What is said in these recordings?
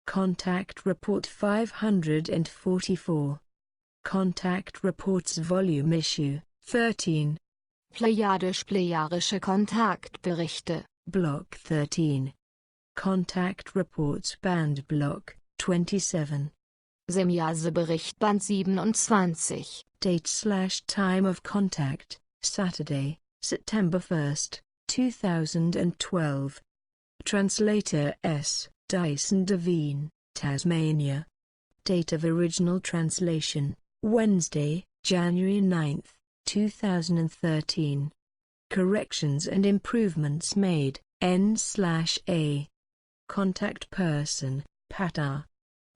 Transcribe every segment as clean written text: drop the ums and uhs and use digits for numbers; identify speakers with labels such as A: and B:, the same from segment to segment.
A: Contact Report 544. Contact Reports Volume Issue 13.
B: Plejadisch-Plejarische Kontaktberichte.
A: Block 13. Contact Reports Band Block 27.
B: Semjase-Bericht Band 27.
A: Date/time of contact, Saturday, September 1st, 2012. Translator S. Dyson, Devine, Tasmania. Date of original translation, Wednesday, January 9th, 2013. Corrections and improvements made, N/A. Contact person, Ptaah.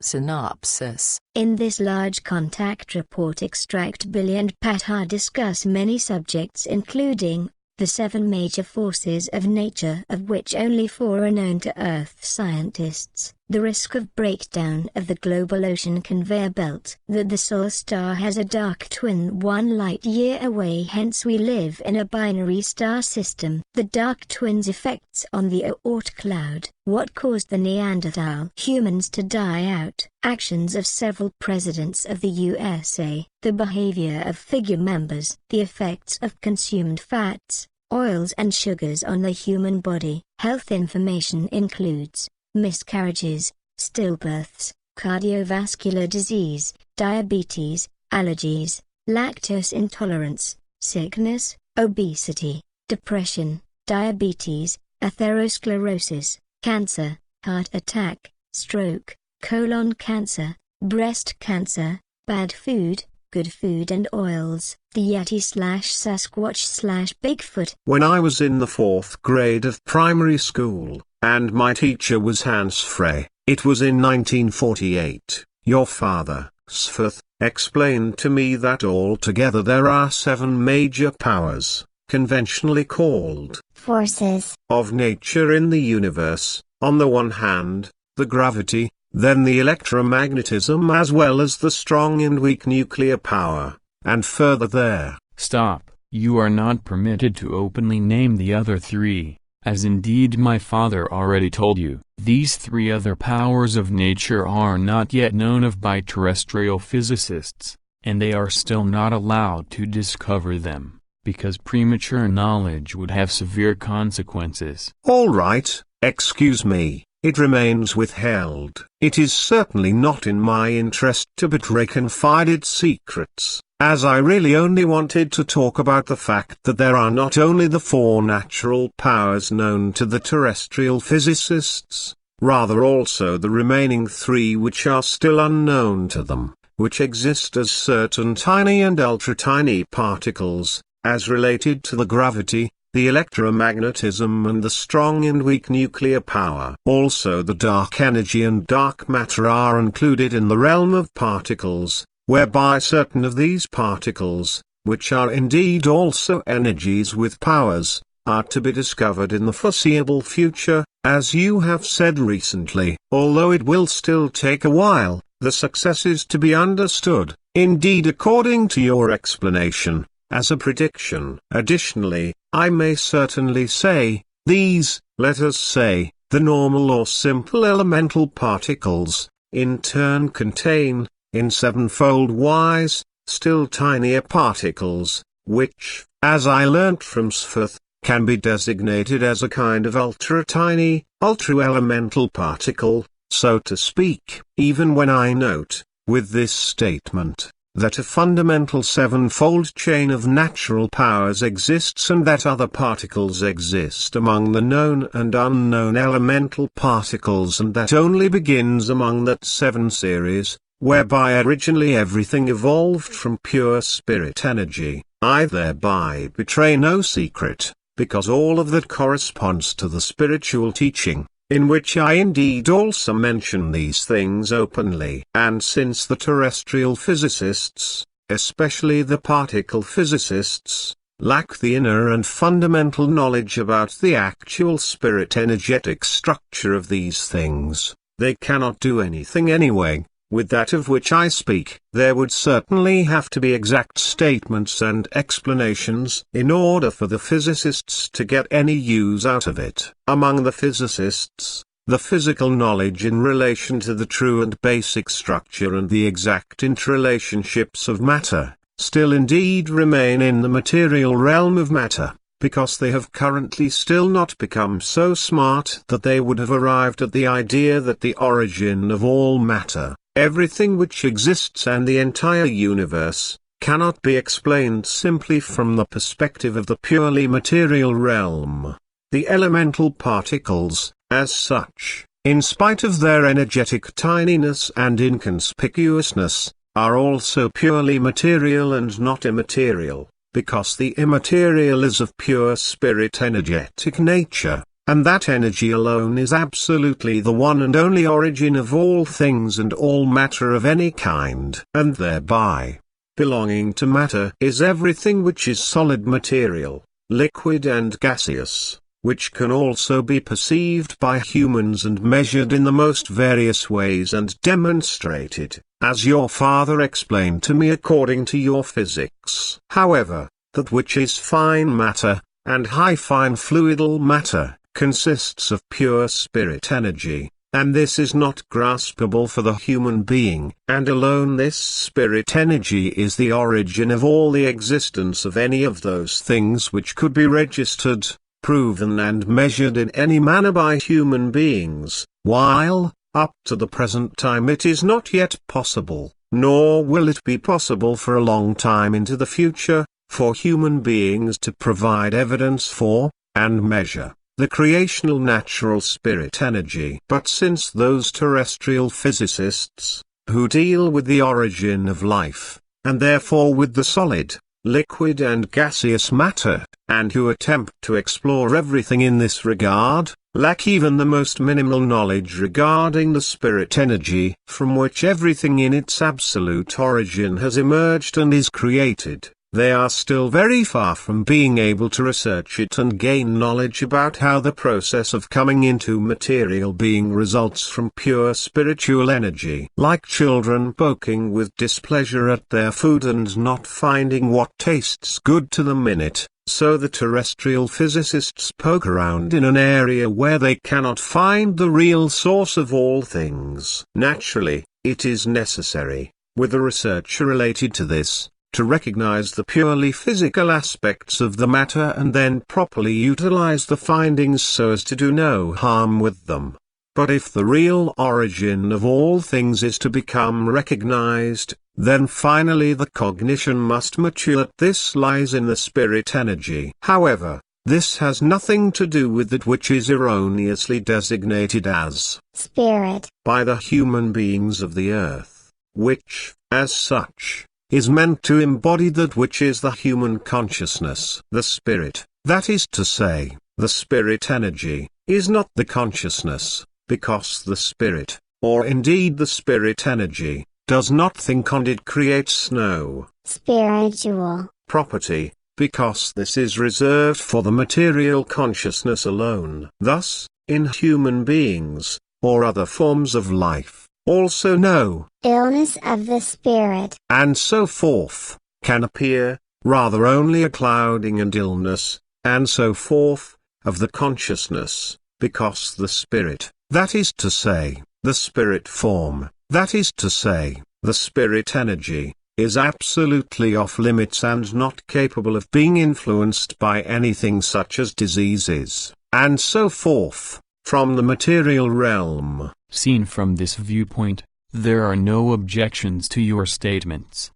C: Synopsis.
D: In this large contact report extract, Billy and Ptaah discuss many subjects including the 7 major forces of nature, of which only 4 are known to Earth scientists, the risk of breakdown of the global ocean conveyor belt, that the Sol star has a dark twin 1 light-year away, hence we live in a binary star system, the dark twin's effects on the Oort cloud, what caused the Neanderthal humans to die out, actions of several presidents of the USA, the behavior of figure members, the effects of consumed fats, oils and sugars on the human body. Health information includes miscarriages, stillbirths, cardiovascular disease, diabetes, allergies, lactose intolerance, sickness, obesity, depression, diabetes, atherosclerosis, cancer, heart attack, stroke, colon cancer, breast cancer, bad food, good food and oils, the Yeti/Sasquatch/Bigfoot.
E: When I was in the 4th grade of primary school, and my teacher was Hans Frey, it was in 1948, your father, Sfeth, explained to me that altogether there are 7 major powers, conventionally called
D: forces
E: of nature in the universe. On the one hand, the gravity, then the electromagnetism, as well as the strong and weak nuclear power, and further there.
F: Stop, you are not permitted to openly name the other 3, as indeed my father already told you. These 3 other powers of nature are not yet known of by terrestrial physicists, and they are still not allowed to discover them, because premature knowledge would have severe consequences.
E: All right, excuse me. It remains withheld. It is certainly not in my interest to betray confided secrets, as I really only wanted to talk about the fact that there are not only the 4 natural powers known to the terrestrial physicists, rather also the remaining 3 which are still unknown to them, which exist as certain tiny and ultra-tiny particles, as related to the gravity, the electromagnetism and the strong and weak nuclear power. Also the dark energy and dark matter are included in the realm of particles, whereby certain of these particles, which are indeed also energies with powers, are to be discovered in the foreseeable future, as you have said recently. Although it will still take a while, the success is to be understood, indeed according to your explanation, as a prediction. Additionally, I may certainly say, these, let us say, the normal or simple elemental particles, in turn contain, in 7-fold wise, still tinier particles, which, as I learnt from Sfeth, can be designated as a kind of ultra-tiny, ultra-elemental particle, so to speak. Even when I note, with this statement, that a fundamental 7-fold chain of natural powers exists and that other particles exist among the known and unknown elemental particles, and that only begins among that 7 series, whereby originally everything evolved from pure spirit energy, I thereby betray no secret, because all of that corresponds to the spiritual teaching, in which I indeed also mention these things openly. And since the terrestrial physicists, especially the particle physicists, lack the inner and fundamental knowledge about the actual spirit energetic structure of these things, they cannot do anything anyway. With that of which I speak, there would certainly have to be exact statements and explanations in order for the physicists to get any use out of it. Among the physicists, the physical knowledge in relation to the true and basic structure and the exact interrelationships of matter, still indeed remain in the material realm of matter, because they have currently still not become so smart that they would have arrived at the idea that the origin of all matter, everything which exists and the entire universe, cannot be explained simply from the perspective of the purely material realm. The elemental particles, as such, in spite of their energetic tininess and inconspicuousness, are also purely material and not immaterial, because the immaterial is of pure spirit energetic nature, and that energy alone is absolutely the one and only origin of all things and all matter of any kind. And thereby, belonging to matter is everything which is solid material, liquid and gaseous, which can also be perceived by humans and measured in the most various ways and demonstrated, as your father explained to me according to your physics. However, that which is fine matter, and high fine fluidal matter, consists of pure spirit energy, and this is not graspable for the human being, and alone this spirit energy is the origin of all the existence of any of those things which could be registered, proven and measured in any manner by human beings, while, up to the present time, it is not yet possible, nor will it be possible for a long time into the future, for human beings to provide evidence for, and measure, the creational natural spirit energy. But since those terrestrial physicists, who deal with the origin of life, and therefore with the solid, liquid and gaseous matter, and who attempt to explore everything in this regard, lack even the most minimal knowledge regarding the spirit energy, from which everything in its absolute origin has emerged and is created, they are still very far from being able to research it and gain knowledge about how the process of coming into material being results from pure spiritual energy. Like children poking with displeasure at their food and not finding what tastes good to them in it, so the terrestrial physicists poke around in an area where they cannot find the real source of all things. Naturally, it is necessary, with the research related to this, to recognize the purely physical aspects of the matter and then properly utilize the findings so as to do no harm with them. But if the real origin of all things is to become recognized, then finally the cognition must mature that this lies in the spirit energy. However, this has nothing to do with that which is erroneously designated as
D: spirit
E: by the human beings of the earth, which, as such, is meant to embody that which is the human consciousness. The spirit, that is to say, the spirit energy, is not the consciousness, because the spirit, or indeed the spirit energy, does not think and it creates no
D: spiritual
E: property, because this is reserved for the material consciousness alone. Thus, in human beings, or other forms of life, also no
D: illness of the spirit,
E: and so forth, can appear, rather only a clouding and illness, and so forth, of the consciousness, because the spirit, that is to say, the spirit form, that is to say, the spirit energy, is absolutely off limits and not capable of being influenced by anything such as diseases, and so forth, from the material realm.
F: Seen from this viewpoint, there are no objections to your statements.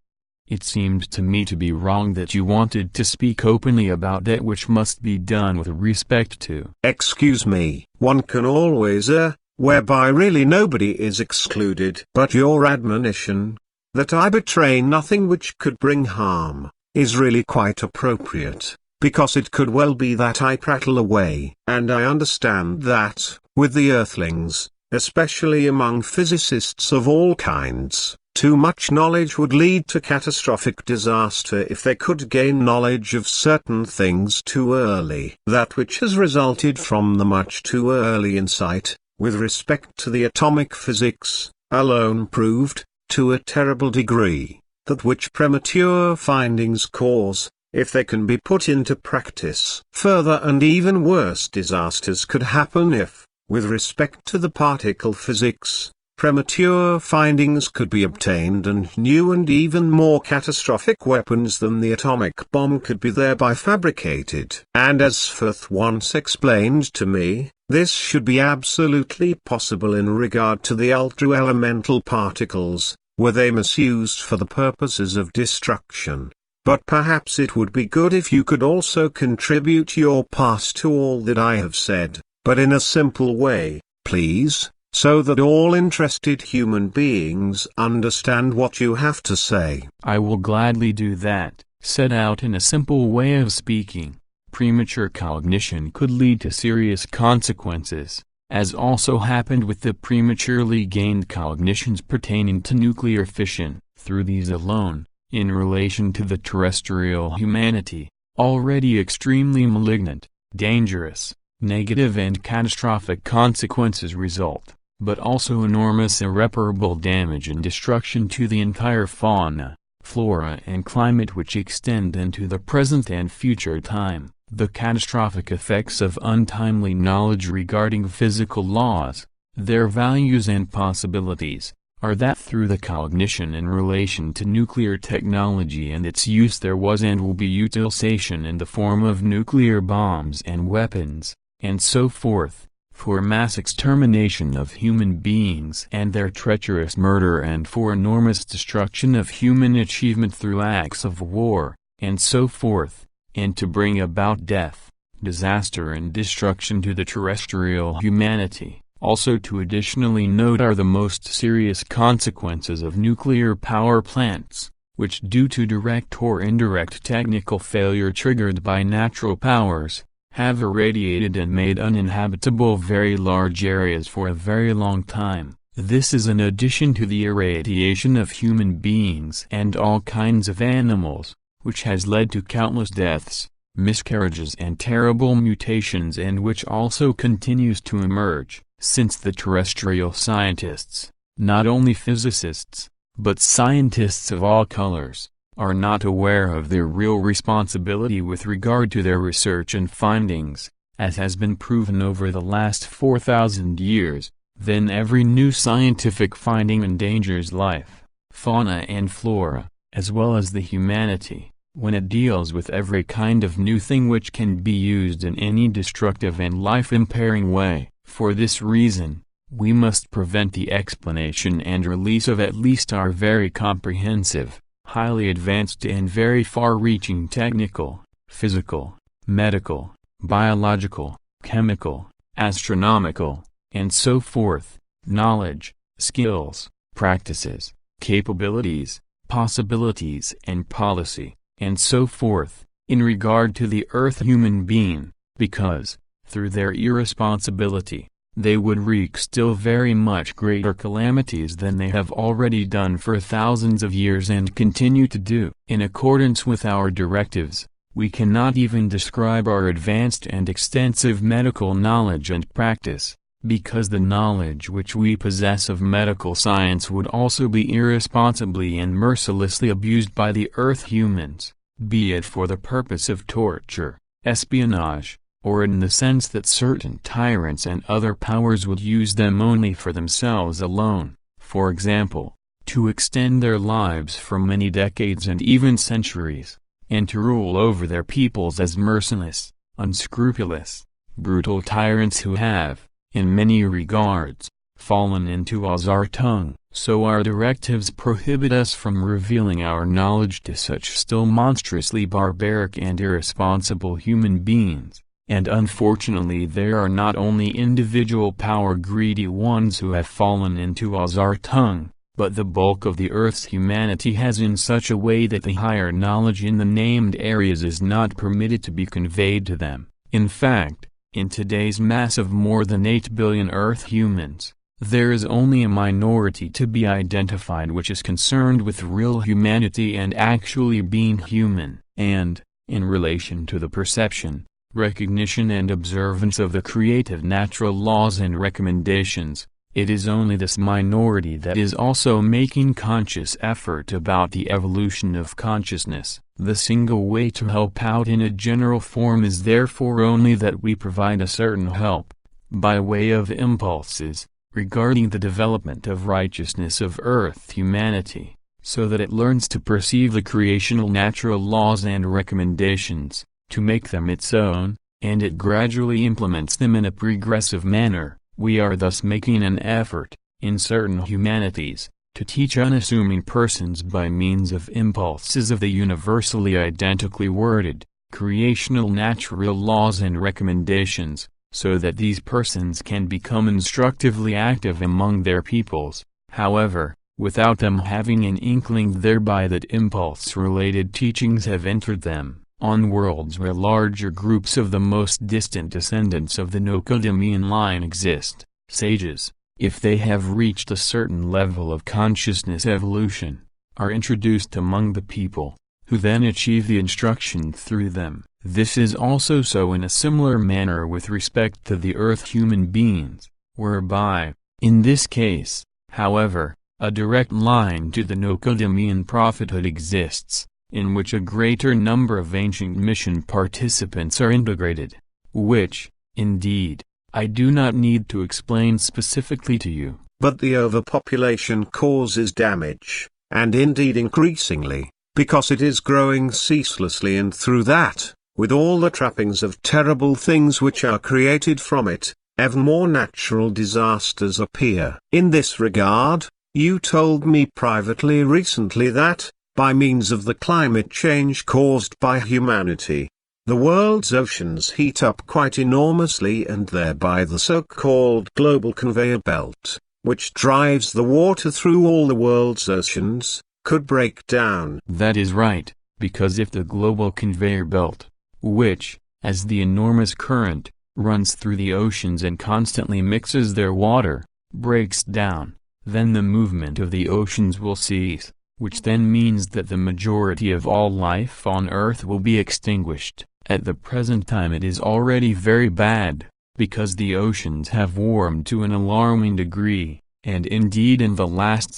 F: It seemed to me to be wrong that you wanted to speak openly about that which must be done with respect to.
E: Excuse me, one can always err, whereby really nobody is excluded. But your admonition, that I betray nothing which could bring harm, is really quite appropriate, because it could well be that I prattle away. And I understand that, with the earthlings, especially among physicists of all kinds, too much knowledge would lead to catastrophic disaster if they could gain knowledge of certain things too early. That which has resulted from the much too early insight, with respect to the atomic physics, alone proved, to a terrible degree, that which premature findings cause, if they can be put into practice. Further and even worse disasters could happen if, with respect to the particle physics, premature findings could be obtained and new and even more catastrophic weapons than the atomic bomb could be thereby fabricated. And as Firth once explained to me, this should be absolutely possible in regard to the ultra-elemental particles, were they misused for the purposes of destruction. But perhaps it would be good if you could also contribute your part to all that I have said, but in a simple way, please, so that all interested human beings understand what you have to say.
F: I will gladly do that. Set out in a simple way of speaking, premature cognition could lead to serious consequences, as also happened with the prematurely gained cognitions pertaining to nuclear fission. Through these alone, in relation to the terrestrial humanity, already extremely malignant, dangerous, negative and catastrophic consequences result, but also enormous irreparable damage and destruction to the entire fauna, flora and climate which extend into the present and future time. The catastrophic effects of untimely knowledge regarding physical laws, their values and possibilities, are that through the cognition in relation to nuclear technology and its use there was and will be utilization in the form of nuclear bombs and weapons, and so forth, for mass extermination of human beings and their treacherous murder and for enormous destruction of human achievement through acts of war, and so forth, and to bring about death, disaster and destruction to the terrestrial humanity. Also to additionally note are the most serious consequences of nuclear power plants, which due to direct or indirect technical failure triggered by natural powers, have irradiated and made uninhabitable very large areas for a very long time. This is in addition to the irradiation of human beings and all kinds of animals, which has led to countless deaths, miscarriages and terrible mutations and which also continues to emerge, since the terrestrial scientists, not only physicists, but scientists of all colors, are not aware of their real responsibility with regard to their research and findings, as has been proven over the last 4,000 years, then every new scientific finding endangers life, fauna and flora, as well as the humanity, when it deals with every kind of new thing which can be used in any destructive and life-impairing way. For this reason, we must prevent the explanation and release of at least our very comprehensive, highly advanced and very far-reaching technical, physical, medical, biological, chemical, astronomical, and so forth, knowledge, skills, practices, capabilities, possibilities and policy, and so forth, in regard to the earth human being, because, through their irresponsibility, they would wreak still very much greater calamities than they have already done for thousands of years and continue to do. In accordance with our directives, we cannot even describe our advanced and extensive medical knowledge and practice, because the knowledge which we possess of medical science would also be irresponsibly and mercilessly abused by the earth humans, be it for the purpose of torture, espionage, or in the sense that certain tyrants and other powers would use them only for themselves alone, for example, to extend their lives for many decades and even centuries, and to rule over their peoples as merciless, unscrupulous, brutal tyrants who have, in many regards, fallen into our tongue. So our directives prohibit us from revealing our knowledge to such still monstrously barbaric and irresponsible human beings. And unfortunately there are not only individual power-greedy ones who have fallen into our tongue, but the bulk of the earth's humanity has in such a way that the higher knowledge in the named areas is not permitted to be conveyed to them. In fact, in today's mass of more than 8 billion earth humans, there is only a minority to be identified which is concerned with real humanity and actually being human, and, in relation to the perception, recognition and observance of the creative natural laws and recommendations, it is only this minority that is also making conscious effort about the evolution of consciousness. The single way to help out in a general form is therefore only that we provide a certain help, by way of impulses, regarding the development of righteousness of earth humanity, so that it learns to perceive the creational natural laws and recommendations, to make them its own, and it gradually implements them in a progressive manner. We are thus making an effort, in certain humanities, to teach unassuming persons by means of impulses of the universally identically worded, creational natural laws and recommendations, so that these persons can become instructively active among their peoples, however, without them having an inkling thereby that impulse-related teachings have entered them, on worlds where larger groups of the most distant descendants of the Nokodemean line exist, sages, if they have reached a certain level of consciousness evolution, are introduced among the people, who then achieve the instruction through them. This is also so in a similar manner with respect to the earth human beings, whereby, in this case, however, a direct line to the Nokodemean prophethood exists, in which a greater number of ancient mission participants are integrated, which, indeed, I do not need to explain specifically to you.
E: But the overpopulation causes damage, and indeed increasingly, because it is growing ceaselessly, and through that, with all the trappings of terrible things which are created from it, ever more natural disasters appear. In this regard, you told me privately recently that, by means of the climate change caused by humanity, the world's oceans heat up quite enormously, and thereby the so-called global conveyor belt, which drives the water through all the world's oceans, could break down.
F: That is right, because if the global conveyor belt, which, as the enormous current, runs through the oceans and constantly mixes their water, breaks down, then the movement of the oceans will cease, which then means that the majority of all life on Earth will be extinguished. At the present time it is already very bad, because the oceans have warmed to an alarming degree, and indeed in the last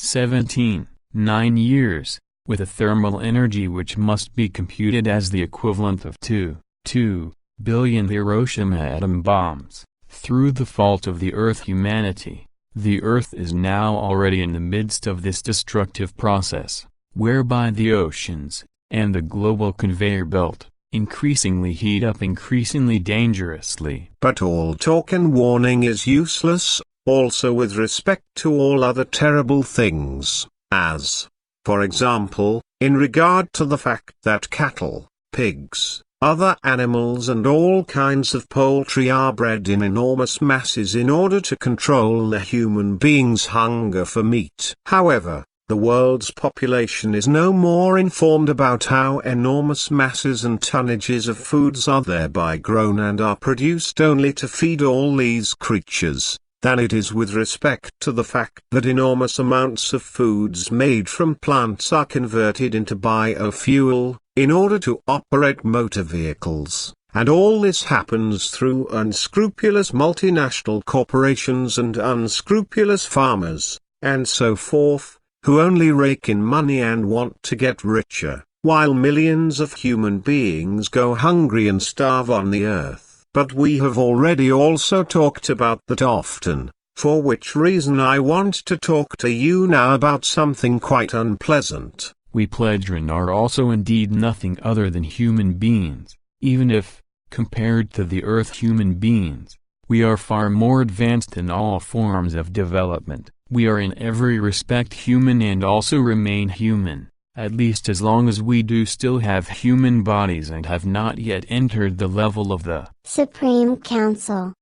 F: 9 years, with a thermal energy which must be computed as the equivalent of 2 billion Hiroshima atom bombs, through the fault of the Earth humanity, the Earth is now already in the midst of this destructive process, whereby the oceans, and the global conveyor belt, increasingly heat up increasingly dangerously.
E: But all talk and warning is useless, also with respect to all other terrible things, as, for example, in regard to the fact that cattle, pigs, other animals and all kinds of poultry are bred in enormous masses in order to control the human being's hunger for meat. However, the world's population is no more informed about how enormous masses and tonnages of foods are thereby grown and are produced only to feed all these creatures, than it is with respect to the fact that enormous amounts of foods made from plants are converted into biofuel, in order to operate motor vehicles, and all this happens through unscrupulous multinational corporations and unscrupulous farmers, and so forth, who only rake in money and want to get richer, while millions of human beings go hungry and starve on the earth. But we have already also talked about that often, for which reason I want to talk to you now about something quite unpleasant.
F: We Plejadian are also indeed nothing other than human beings, even if, compared to the Earth human beings, we are far more advanced in all forms of development. We are in every respect human and also remain human, at least as long as we do still have human bodies and have not yet entered the level of the
D: Supreme Council.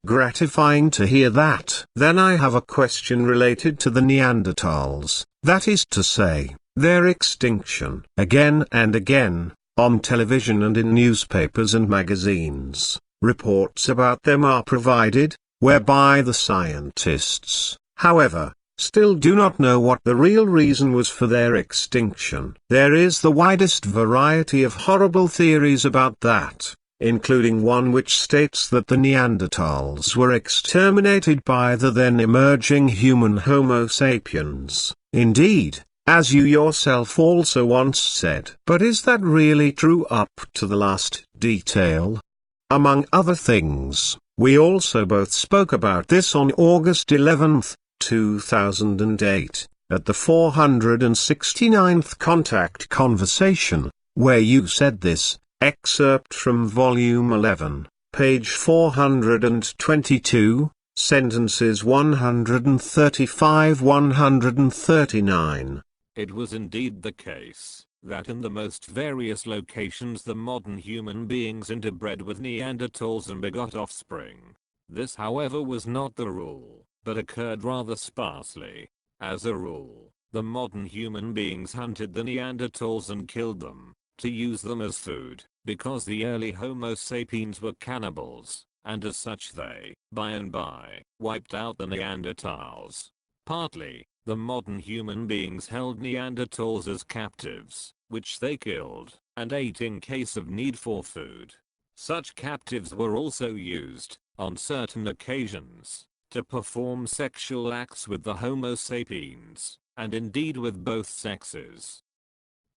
E: Gratifying to hear that. Then I have a question related to the Neanderthals, that is to say, their extinction. Again and again, on television and in newspapers and magazines, reports about them are provided, whereby the scientists, however, still do not know what the real reason was for their extinction. There is the widest variety of horrible theories about that, including one which states that the Neanderthals were exterminated by the then emerging human Homo sapiens. Indeed, as you yourself also once said. But is that really true up to the last detail? Among other things, We also both spoke about this on August 11, 2008, at the 469th Contact Conversation, where you said this. Excerpt from Volume 11, page 422, sentences 135-139.
G: It was indeed the case that in the most various locations the modern human beings interbred with Neanderthals and begot offspring. This, however, was not the rule, but occurred rather sparsely. As a rule, the modern human beings hunted the Neanderthals and killed them, to use them as food, because the early Homo sapiens were cannibals, and as such they, by and by, wiped out the Neanderthals. Partly, the modern human beings held Neanderthals as captives, which they killed, and ate in case of need for food. Such captives were also used, on certain occasions, to perform sexual acts with the Homo sapiens, and indeed with both sexes.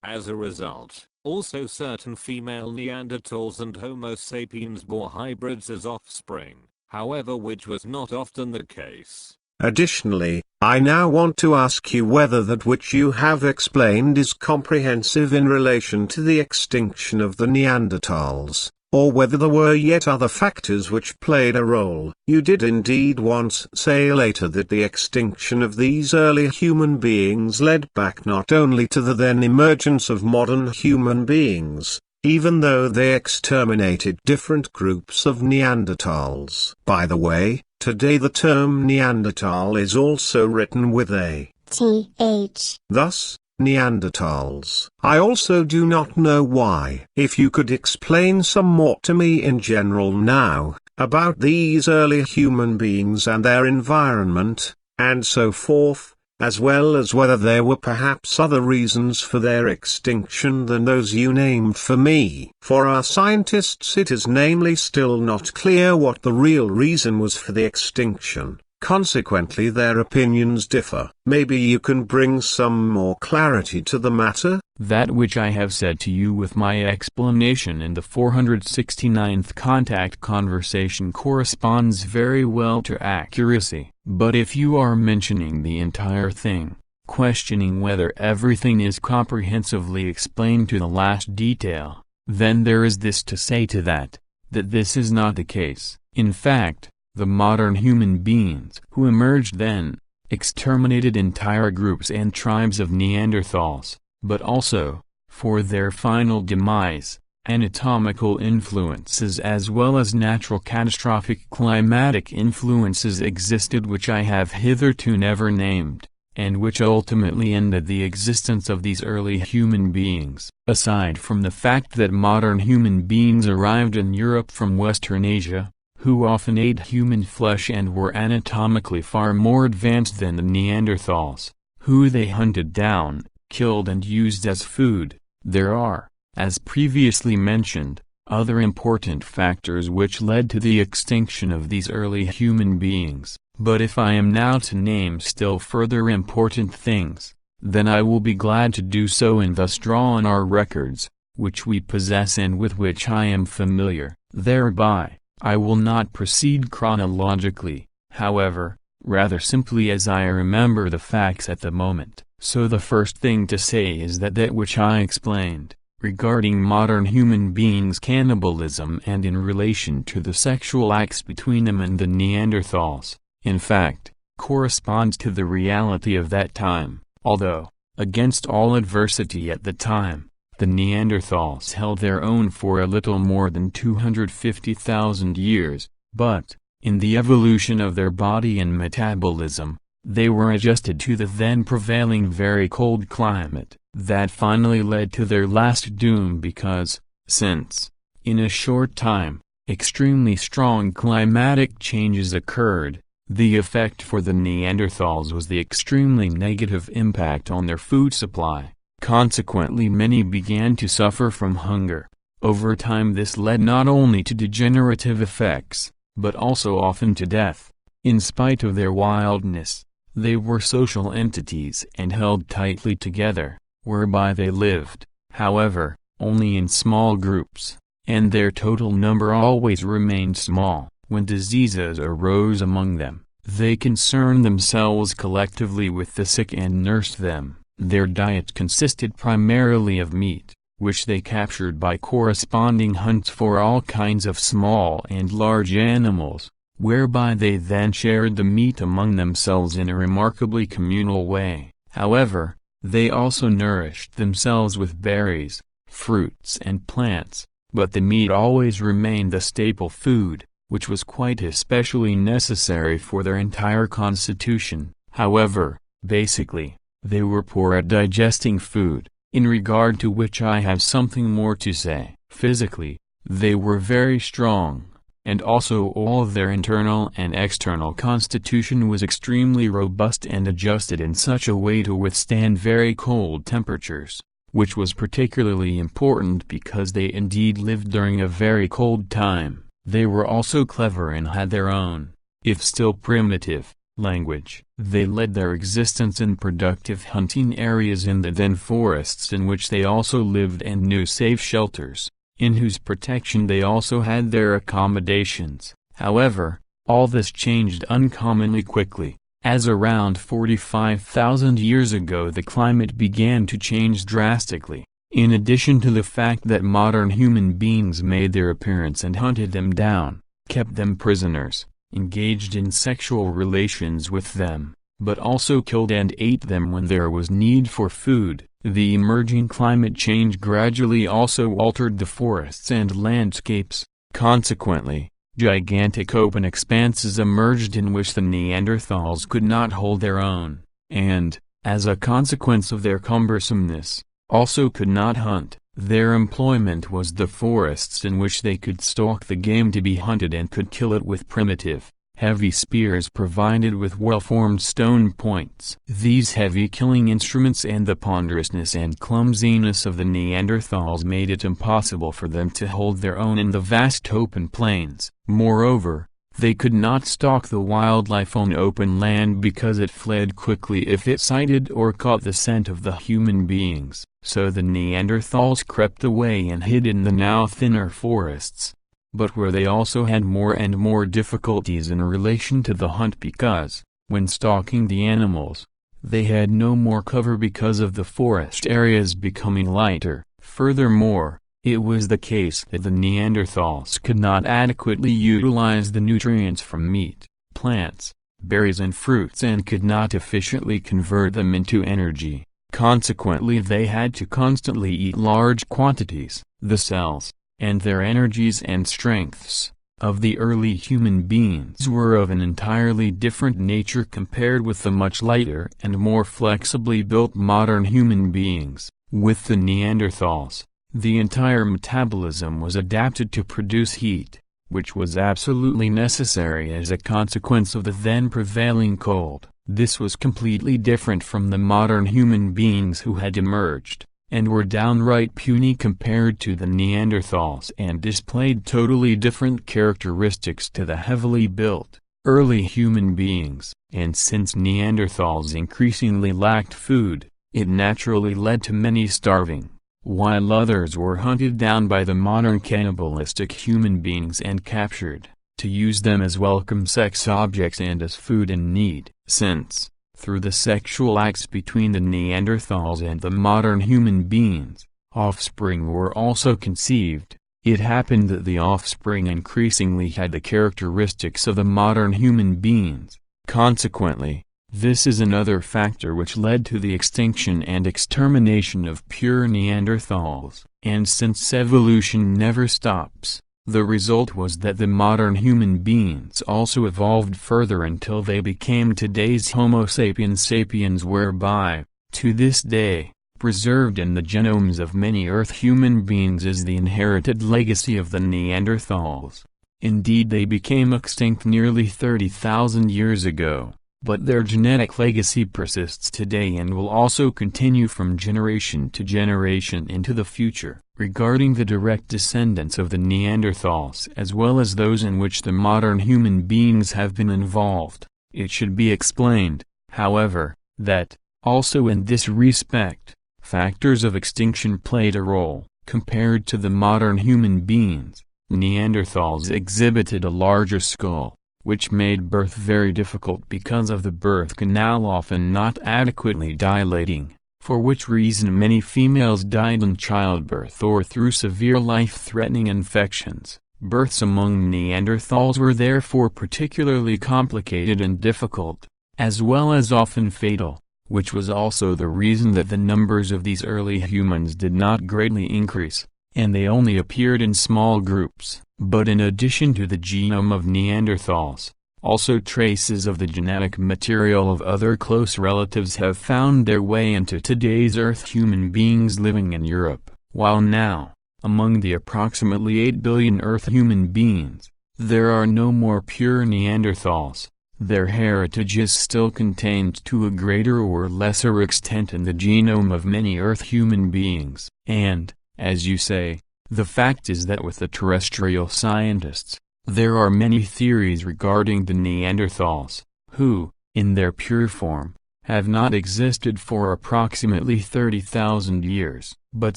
G: As a result, also certain female Neanderthals and Homo sapiens bore hybrids as offspring, however, which was not often the case.
E: Additionally, I now want to ask you whether that which you have explained is comprehensive in relation to the extinction of the Neanderthals, or whether there were yet other factors which played a role. You did indeed once say later that the extinction of these early human beings led back not only to the then emergence of modern human beings, even though they exterminated different groups of Neanderthals. By the way, today the term Neanderthal is also written with a
D: th.
E: Thus, Neanderthals. I also do not know why. If you could explain some more to me in general now, about these early human beings and their environment, and so forth, as well as whether there were perhaps other reasons for their extinction than those you named for me. For our scientists it is namely still not clear what the real reason was for the extinction. Consequently their opinions differ. Maybe you can bring some more clarity to the matter?
F: That which I have said to you with my explanation in the 469th Contact Conversation corresponds very well to accuracy. But if you are mentioning the entire thing, questioning whether everything is comprehensively explained to the last detail, then there is this to say to that this is not the case. In fact, the modern human beings who emerged then, exterminated entire groups and tribes of Neanderthals, but also, for their final demise, anatomical influences as well as natural catastrophic climatic influences existed which I have hitherto never named, and which ultimately ended the existence of these early human beings. Aside from the fact that modern human beings arrived in Europe from Western Asia, who often ate human flesh and were anatomically far more advanced than the Neanderthals, who they hunted down, killed and used as food, there are, as previously mentioned, other important factors which led to the extinction of these early human beings. But if I am now to name still further important things, then I will be glad to do so and thus draw on our records, which we possess and with which I am familiar. Thereby, I will not proceed chronologically, however, rather simply as I remember the facts at the moment. So the first thing to say is that which I explained, regarding modern human beings' cannibalism and in relation to the sexual acts between them and the Neanderthals, in fact, corresponds to the reality of that time, although, against all adversity at the time, the Neanderthals held their own for a little more than 250,000 years, but, in the evolution of their body and metabolism, they were adjusted to the then prevailing very cold climate, that finally led to their last doom because, since, in a short time, extremely strong climatic changes occurred, the effect for the Neanderthals was the extremely negative impact on their food supply. Consequently many began to suffer from hunger. Over time this led not only to degenerative effects, but also often to death. In spite of their wildness, they were social entities and held tightly together, whereby they lived, however, only in small groups, and their total number always remained small. When diseases arose among them, they concerned themselves collectively with the sick and nursed them. Their diet consisted primarily of meat, which they captured by corresponding hunts for all kinds of small and large animals, whereby they then shared the meat among themselves in a remarkably communal way. However, they also nourished themselves with berries, fruits and plants, but the meat always remained the staple food, which was quite especially necessary for their entire constitution. However, basically, they were poor at digesting food, in regard to which I have something more to say. Physically, they were very strong, and also all of their internal and external constitution was extremely robust and adjusted in such a way to withstand very cold temperatures, which was particularly important because they indeed lived during a very cold time. They were also clever and had their own, if still primitive, language. They led their existence in productive hunting areas in the then forests in which they also lived and knew safe shelters, in whose protection they also had their accommodations. However, all this changed uncommonly quickly, as around 45,000 years ago the climate began to change drastically. In addition to the fact that modern human beings made their appearance and hunted them down, kept them prisoners, engaged in sexual relations with them, but also killed and ate them when there was need for food, the emerging climate change gradually also altered the forests and landscapes. Consequently, gigantic open expanses emerged in which the Neanderthals could not hold their own, and, as a consequence of their cumbersomeness, also could not hunt. Their employment was the forests in which they could stalk the game to be hunted and could kill it with primitive, heavy spears provided with well-formed stone points. These heavy killing instruments and the ponderousness and clumsiness of the Neanderthals made it impossible for them to hold their own in the vast open plains. Moreover, they could not stalk the wildlife on open land because it fled quickly if it sighted or caught the scent of the human beings. So the Neanderthals crept away and hid in the now thinner forests, but where they also had more and more difficulties in relation to the hunt because, when stalking the animals, they had no more cover because of the forest areas becoming lighter. Furthermore, it was the case that the Neanderthals could not adequately utilize the nutrients from meat, plants, berries and fruits and could not efficiently convert them into energy. Consequently they had to constantly eat large quantities. The cells, and their energies and strengths, of the early human beings were of an entirely different nature compared with the much lighter and more flexibly built modern human beings. With the Neanderthals, the entire metabolism was adapted to produce heat, which was absolutely necessary as a consequence of the then prevailing cold. This was completely different from the modern human beings who had emerged, and were downright puny compared to the Neanderthals and displayed totally different characteristics to the heavily built, early human beings. And since Neanderthals increasingly lacked food, it naturally led to many starving, while others were hunted down by the modern cannibalistic human beings and captured, to use them as welcome sex objects and as food in need. Since, through the sexual acts between the Neanderthals and the modern human beings, offspring were also conceived, it happened that the offspring increasingly had the characteristics of the modern human beings. Consequently, this is another factor which led to the extinction and extermination of pure Neanderthals. And since evolution never stops, the result was that the modern human beings also evolved further until they became today's Homo sapiens sapiens, whereby, to this day, preserved in the genomes of many Earth human beings is the inherited legacy of the Neanderthals. Indeed, they became extinct nearly 30,000 years ago, but their genetic legacy persists today and will also continue from generation to generation into the future. Regarding the direct descendants of the Neanderthals as well as those in which the modern human beings have been involved, it should be explained, however, that, also in this respect, factors of extinction played a role. Compared to the modern human beings, Neanderthals exhibited a larger skull, which made birth very difficult because of the birth canal often not adequately dilating, for which reason many females died in childbirth or through severe life-threatening infections. Births among Neanderthals were therefore particularly complicated and difficult, as well as often fatal, which was also the reason that the numbers of these early humans did not greatly increase, and they only appeared in small groups. But in addition to the genome of Neanderthals, also traces of the genetic material of other close relatives have found their way into today's Earth human beings living in Europe, while now, among the approximately 8 billion Earth human beings, there are no more pure Neanderthals. Their heritage is still contained to a greater or lesser extent in the genome of many Earth human beings. And, as you say, the fact is that with the terrestrial scientists, there are many theories regarding the Neanderthals, who, in their pure form, have not existed for approximately 30,000 years. But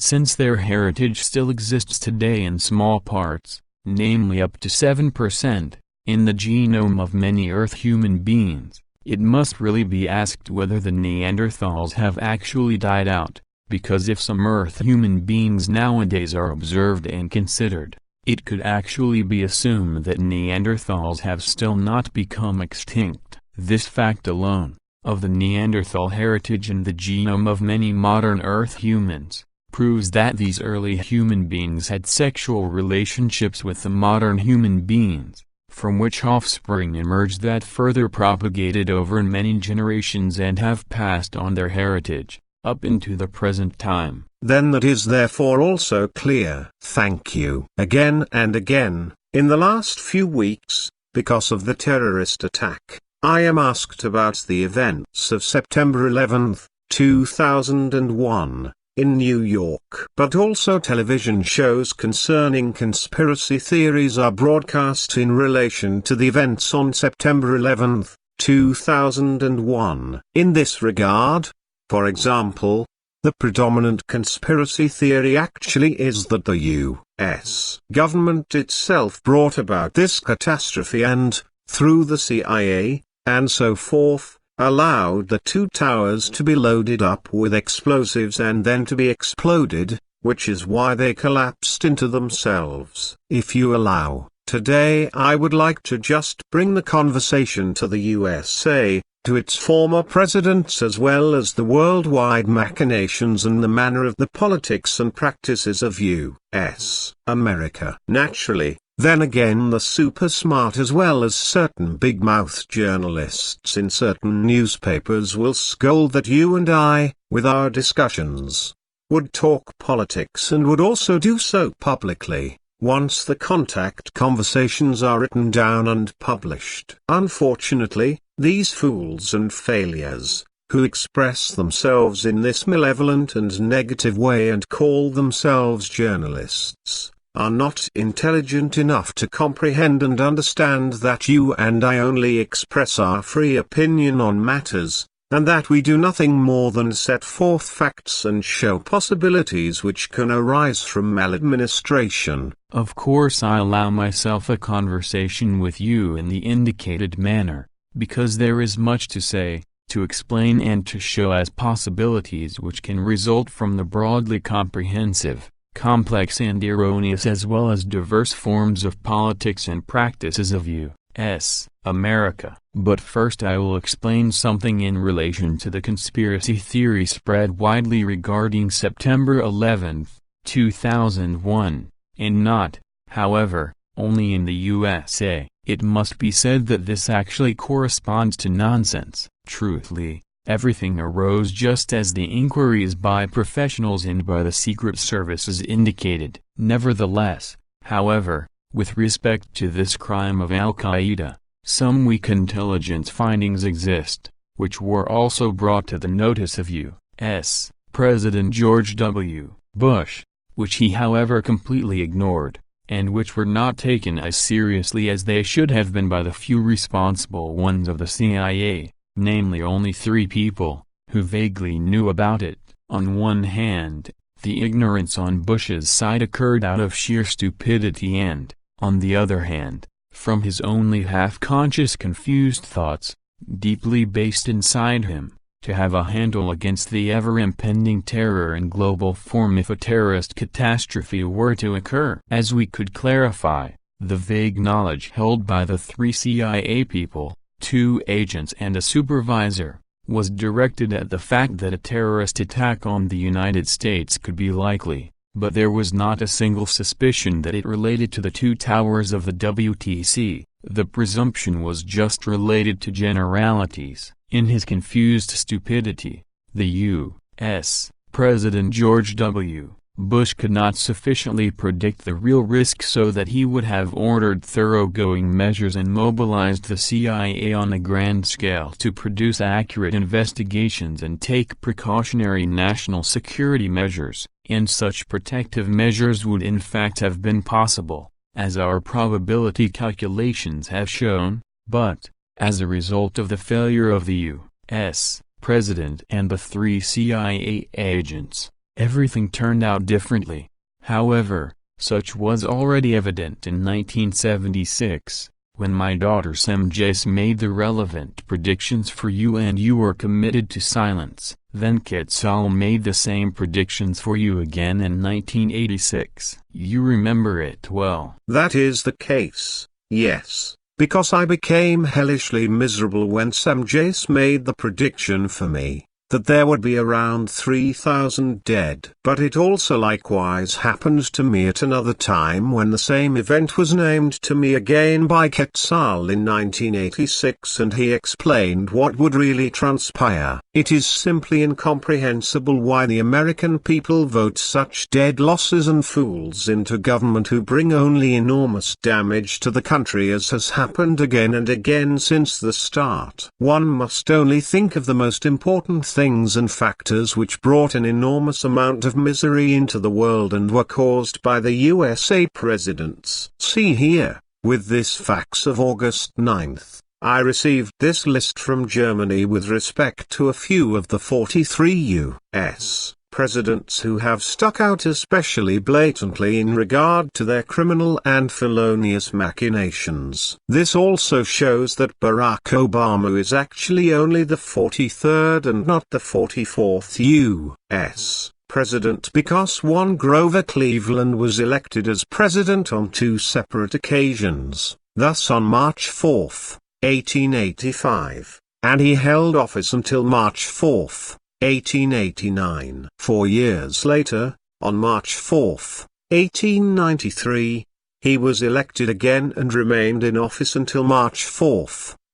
F: since their heritage still exists today in small parts, namely up to 7%, in the genome of many Earth human beings, it must really be asked whether the Neanderthals have actually died out, because if some Earth human beings nowadays are observed and considered, it could actually be assumed that Neanderthals have still not become extinct. This fact alone, of the Neanderthal heritage in the genome of many modern Earth humans, proves that these early human beings had sexual relationships with the modern human beings, from which offspring emerged that further propagated over many generations and have passed on their heritage, up into the present time.
E: Then that is therefore also clear. Thank you. Again and again, in the last few weeks, because of the terrorist attack, I am asked about the events of September 11, 2001. In New York. But also television shows concerning conspiracy theories are broadcast in relation to the events on September 11, 2001. In this regard, for example, the predominant conspiracy theory actually is that the U.S. government itself brought about this catastrophe and, through the CIA, and so forth, allowed the two towers to be loaded up with explosives and then to be exploded, which is why they collapsed into themselves. If you allow, today I would like to just bring the conversation to the USA, to its former presidents as well as the worldwide machinations and the manner of the politics and practices of U.S. America. Naturally, then again the super smart as well as certain big-mouthed journalists in certain newspapers will scold that you and I, with our discussions, would talk politics and would also do so publicly, once the contact conversations are written down and published. Unfortunately, these fools and failures, who express themselves in this malevolent and negative way and call themselves journalists, are not intelligent enough to comprehend and understand that you and I only express our free opinion on matters, and that we do nothing more than set forth facts and show possibilities which can arise from maladministration.
F: Of course I allow myself a conversation with you in the indicated manner, because there is much to say, to explain and to show as possibilities which can result from the broadly comprehensive, complex and erroneous as well as diverse forms of politics and practices of U.S. America. But first I will explain something in relation to the conspiracy theory spread widely regarding September 11, 2001, and not, however, only in the USA. It must be said that this actually corresponds to nonsense. Truthfully, everything arose just as the inquiries by professionals and by the secret services indicated. Nevertheless, however, with respect to this crime of Al-Qaeda, some weak intelligence findings exist, which were also brought to the notice of U.S. President George W. Bush, which he however completely ignored, and which were not taken as seriously as they should have been by the few responsible ones of the CIA. Namely only 3 people, who vaguely knew about it. On one hand, the ignorance on Bush's side occurred out of sheer stupidity and, on the other hand, from his only half-conscious confused thoughts, deeply based inside him, to have a handle against the ever-impending terror in global form if a terrorist catastrophe were to occur. As we could clarify, the vague knowledge held by the 3 CIA people, 2 agents and a supervisor, was directed at the fact that a terrorist attack on the United States could be likely, but there was not a single suspicion that it related to the 2 towers of the WTC. The presumption was just related to generalities. In his confused stupidity, the U.S. President George W. Bush could not sufficiently predict the real risk so that he would have ordered thoroughgoing measures and mobilized the CIA on a grand scale to produce accurate investigations and take precautionary national security measures, and such protective measures would in fact have been possible, as our probability calculations have shown, but, as a result of the failure of the U.S. President and the 3 CIA agents, everything turned out differently. However, such was already evident in 1976, when my daughter Semjase made the relevant predictions for you and you were committed to silence. Then Quetzal made the same predictions for you again in 1986. You remember it well.
E: That is the case, yes. Because I became hellishly miserable when Semjase made the prediction for me, that there would be around 3,000 dead. But it also likewise happened to me at another time when the same event was named to me again by Quetzal in 1986 and he explained what would really transpire. It is simply incomprehensible why the American people vote such dead losses and fools into government who bring only enormous damage to the country, as has happened again and again since the start. One must only think of the most important things and factors which brought an enormous amount of misery into the world and were caused by the USA presidents. See here, with this fax of August 9th. I received this list from Germany with respect to a few of the 43 U.S. presidents who have stuck out especially blatantly in regard to their criminal and felonious machinations. This also shows that Barack Obama is actually only the 43rd and not the 44th U.S. president, because one Grover Cleveland was elected as president on 2 separate occasions, thus on March 4, 1885, and he held office until March 4, 1889. 4 years later, on March 4, 1893, he was elected again and remained in office until March 4,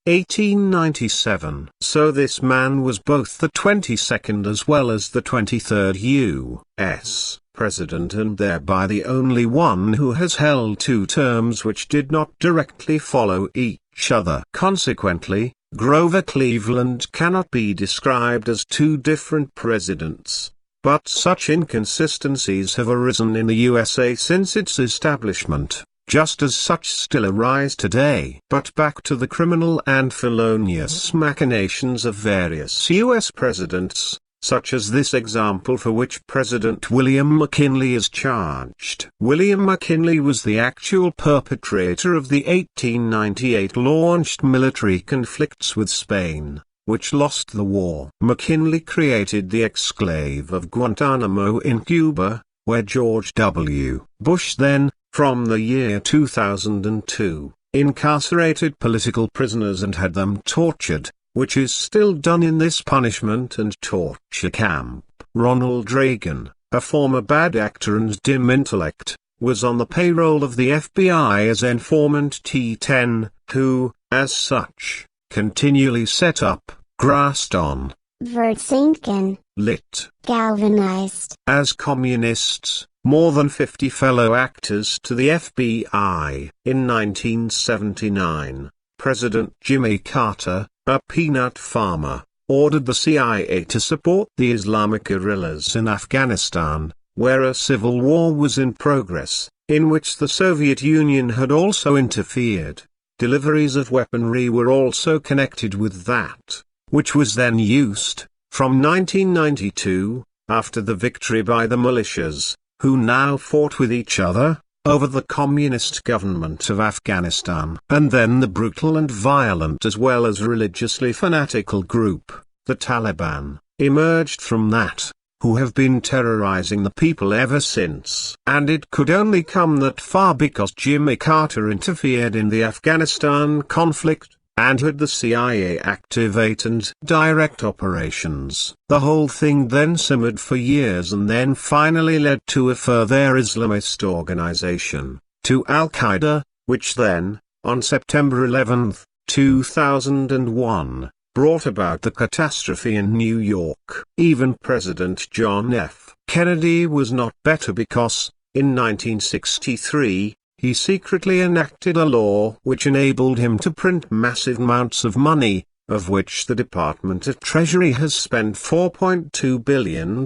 E: 1897. So this man was both the 22nd as well as the 23rd U.S. president and thereby the only one who has held 2 terms which did not directly follow each other. Consequently, Grover Cleveland cannot be described as 2 different presidents, but such inconsistencies have arisen in the USA since its establishment, just as such still arise today. But back to the criminal and felonious machinations of various U.S. presidents, such as this example for which President William McKinley is charged. William McKinley was the actual perpetrator of the 1898 launched military conflicts with Spain, which lost the war. McKinley created the exclave of Guantanamo in Cuba, where George W. Bush then, from the year 2002, incarcerated political prisoners and had them tortured, which is still done in this punishment and torture camp. Ronald Reagan, a former bad actor and dim intellect, was on the payroll of the FBI as informant T10, who, as such, continually set up, grassed on,
D: Verzinken,
E: lit,
D: galvanized,
E: as communists, more than 50 fellow actors to the FBI. In 1979, President Jimmy Carter, a peanut farmer, ordered the CIA to support the Islamic guerrillas in Afghanistan, where a civil war was in progress, in which the Soviet Union had also interfered. Deliveries of weaponry were also connected with that, which was then used, from 1992, after the victory by the militias, who now fought with each other, over the communist government of Afghanistan. And then the brutal and violent as well as religiously fanatical group, the Taliban, emerged from that, who have been terrorizing the people ever since. And it could only come that far because Jimmy Carter interfered in the Afghanistan conflict, and had the CIA activate and direct operations. The whole thing then simmered for years and then finally led to a further Islamist organization, to Al-Qaeda, which then, on September 11, 2001, brought about the catastrophe in New York. Even President John F. Kennedy was not better because, in 1963, he secretly enacted a law which enabled him to print massive amounts of money, of which the Department of Treasury has spent $4.2 billion.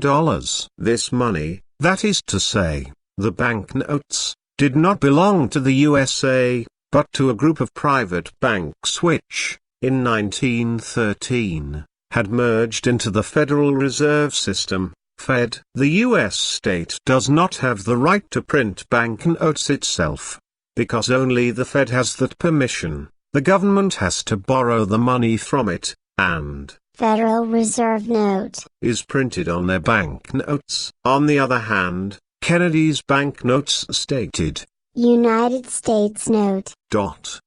E: This money, that is to say, the banknotes, did not belong to the USA, but to a group of private banks which, in 1913, had merged into the Federal Reserve System, Fed. The U.S. state does not have the right to print banknotes itself, because only the Fed has that permission. The government has to borrow the money from it, and
H: Federal Reserve Note
E: is printed on their banknotes. On the other hand, Kennedy's banknotes stated
H: United States Note.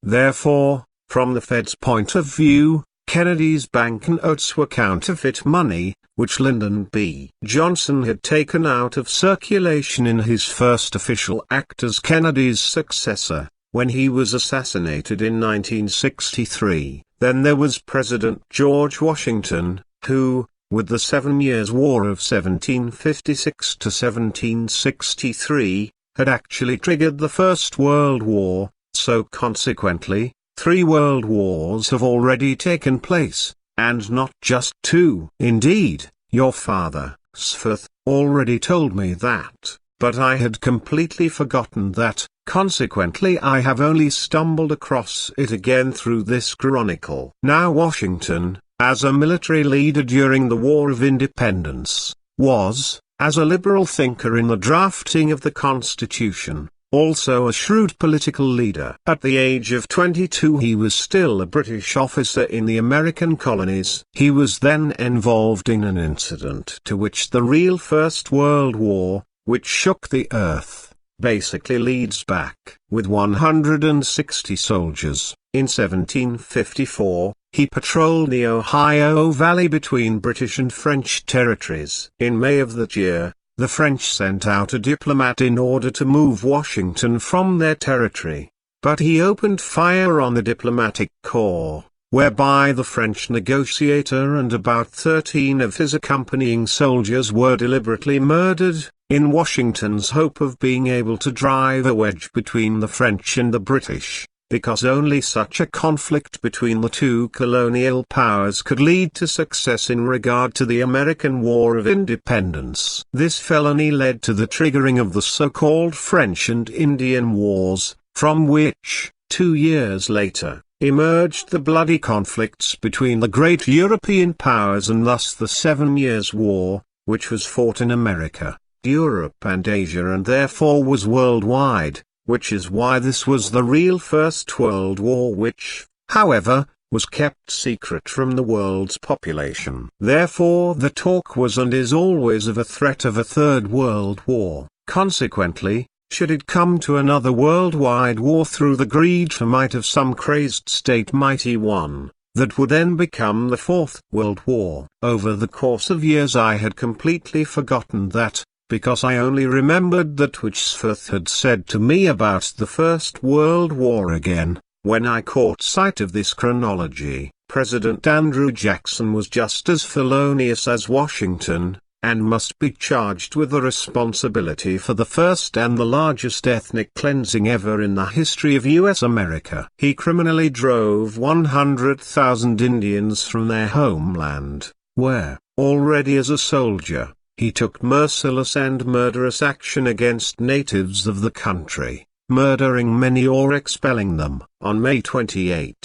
E: Therefore, from the Fed's point of view, Kennedy's banknotes were counterfeit money, which Lyndon B. Johnson had taken out of circulation in his first official act as Kennedy's successor, when he was assassinated in 1963. Then there was President George Washington, who, with the 7 Years' War of 1756 to 1763, had actually triggered the First World War, so consequently, 3 world wars have already taken place, and not just 2. Indeed, your father, Sfeth, already told me that, but I had completely forgotten that. Consequently I have only stumbled across it again through this chronicle. Now Washington, as a military leader during the War of Independence, was, as a liberal thinker in the drafting of the Constitution, also a shrewd political leader. At the age of 22 he was still a British officer in the American colonies. He was then involved in an incident to which the real First World War, which shook the earth, basically leads back. With 160 soldiers, in 1754, he patrolled the Ohio Valley between British and French territories. In May of that year, the French sent out a diplomat in order to move Washington from their territory, but he opened fire on the diplomatic corps, whereby the French negotiator and about 13 of his accompanying soldiers were deliberately murdered, in Washington's hope of being able to drive a wedge between the French and the British, because only such a conflict between the two colonial powers could lead to success in regard to the American War of Independence. This felony led to the triggering of the so-called French and Indian Wars, from which, 2 years later, emerged the bloody conflicts between the great European powers and thus the 7 Years' War, which was fought in America, Europe and Asia and therefore was worldwide. Which is why this was the real First World War which, however, was kept secret from the world's population. Therefore the talk was and is always of a threat of a Third World War. Consequently, should it come to another worldwide war through the greed for might of some crazed state mighty one, that would then become the Fourth World War. Over the course of years I had completely forgotten that, because I only remembered that which Sfeth had said to me about the First World War again, when I caught sight of this chronology. President Andrew Jackson was just as felonious as Washington, and must be charged with the responsibility for the first and the largest ethnic cleansing ever in the history of U.S. America. He criminally drove 100,000 Indians from their homeland, where, already as a soldier, he took merciless and murderous action against natives of the country, murdering many or expelling them. On May 28,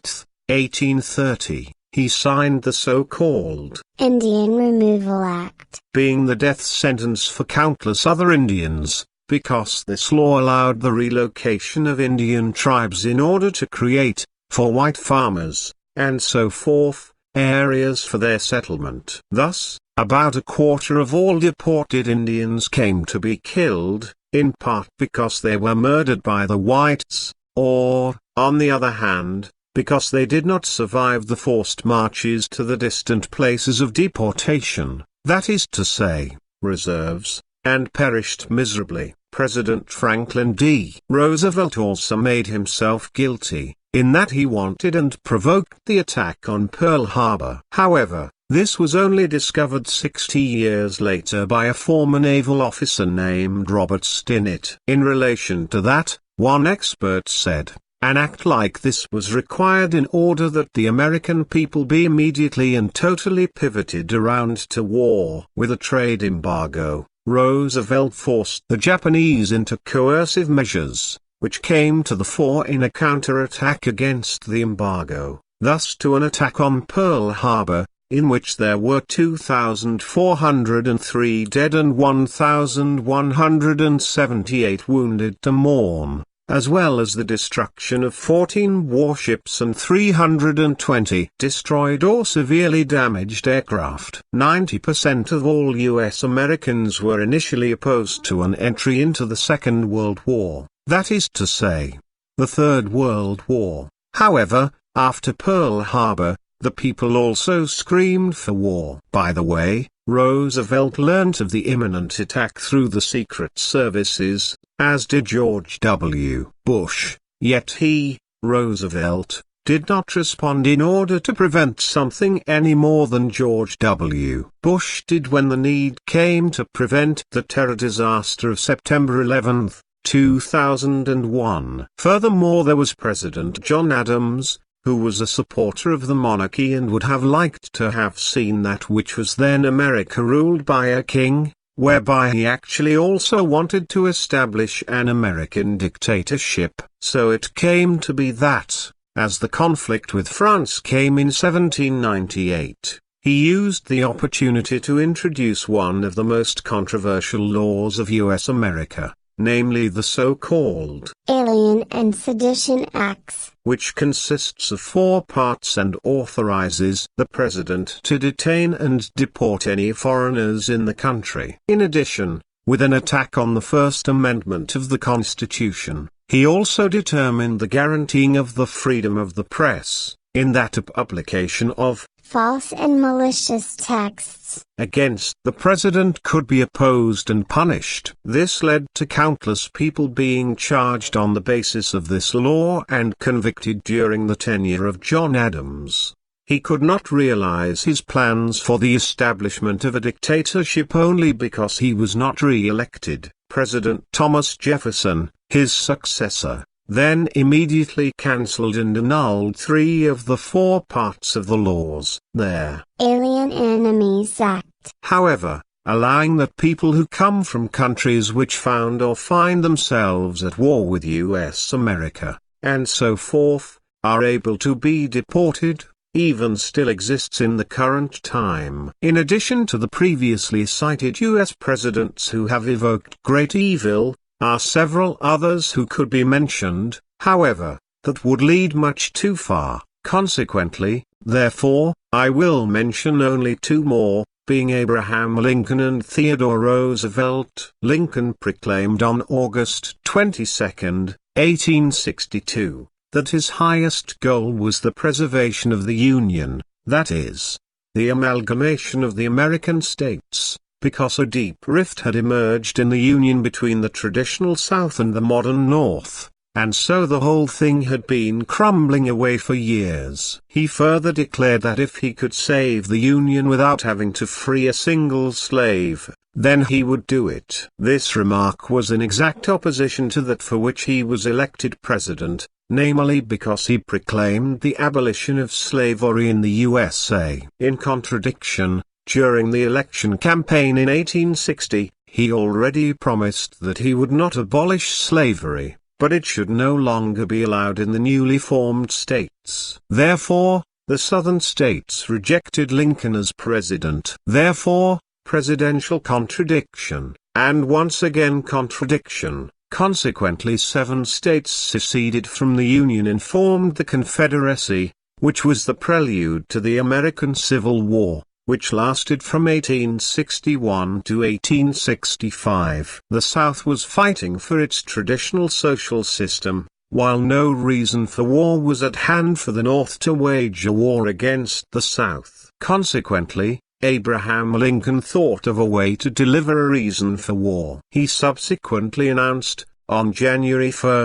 E: 1830, he signed the so-called
H: Indian Removal Act,
E: being the death sentence for countless other Indians, because this law allowed the relocation of Indian tribes in order to create, for white farmers, and so forth, areas for their settlement. Thus, about a quarter of all deported Indians came to be killed, in part because they were murdered by the whites, or, on the other hand, because they did not survive the forced marches to the distant places of deportation, that is to say, reserves, and perished miserably. President Franklin D. Roosevelt also made himself guilty, in that he wanted and provoked the attack on Pearl Harbor. However, this was only discovered 60 years later by a former naval officer named Robert Stinnett. In relation to that, one expert said, an act like this was required in order that the American people be immediately and totally pivoted around to war. With a trade embargo, Roosevelt forced the Japanese into coercive measures, which came to the fore in a counterattack against the embargo, thus to an attack on Pearl Harbor, in which there were 2,403 dead and 1,178 wounded to mourn, as well as the destruction of 14 warships and 320 destroyed or severely damaged aircraft. 90% of all U.S. Americans were initially opposed to an entry into the Second World War, that is to say, the Third World War. However, after Pearl Harbor, the people also screamed for war. By the way, Roosevelt learnt of the imminent attack through the Secret Services, as did George W. Bush, yet he, Roosevelt, did not respond in order to prevent something any more than George W. Bush did when the need came to prevent the terror disaster of September 11, 2001. Furthermore, there was President John Adams, who was a supporter of the monarchy and would have liked to have seen that which was then America ruled by a king, whereby he actually also wanted to establish an American dictatorship. So it came to be that, as the conflict with France came in 1798, he used the opportunity to introduce one of the most controversial laws of U.S. America, namely the so-called
H: Alien and Sedition Acts,
E: which consists of 4 parts and authorizes the president to detain and deport any foreigners in the country. In addition, with an attack on the First Amendment of the Constitution, he also determined the guaranteeing of the freedom of the press, in that a publication of
H: false and malicious texts
E: against the president could be opposed and punished. This led to countless people being charged on the basis of this law and convicted during the tenure of John Adams. He could not realize his plans for the establishment of a dictatorship only because he was not re-elected. President Thomas Jefferson, his successor, then immediately cancelled and annulled 3 of the 4 parts of the laws. Their
H: Alien Enemies Act,
E: however, allowing that people who come from countries which found or find themselves at war with U.S. America, and so forth, are able to be deported, even still exists in the current time. In addition to the previously cited U.S. presidents who have evoked great evil, are several others who could be mentioned, however, that would lead much too far. Consequently, therefore, I will mention only 2 more, being Abraham Lincoln and Theodore Roosevelt. Lincoln proclaimed on August 22, 1862, that his highest goal was the preservation of the Union, that is, the amalgamation of the American states, because a deep rift had emerged in the Union between the traditional South and the modern North, and so the whole thing had been crumbling away for years. He further declared that if he could save the Union without having to free a single slave, then he would do it. This remark was in exact opposition to that for which he was elected president, namely because he proclaimed the abolition of slavery in the USA. In contradiction, during the election campaign in 1860, he already promised that he would not abolish slavery, but it should no longer be allowed in the newly formed states. Therefore, the southern states rejected Lincoln as president. Therefore, presidential contradiction, and once again contradiction. Consequently 7 states seceded from the Union and formed the Confederacy, which was the prelude to the American Civil War, which lasted from 1861 to 1865. The South was fighting for its traditional social system, while no reason for war was at hand for the North to wage a war against the South. Consequently, Abraham Lincoln thought of a way to deliver a reason for war. He subsequently announced, on January 1,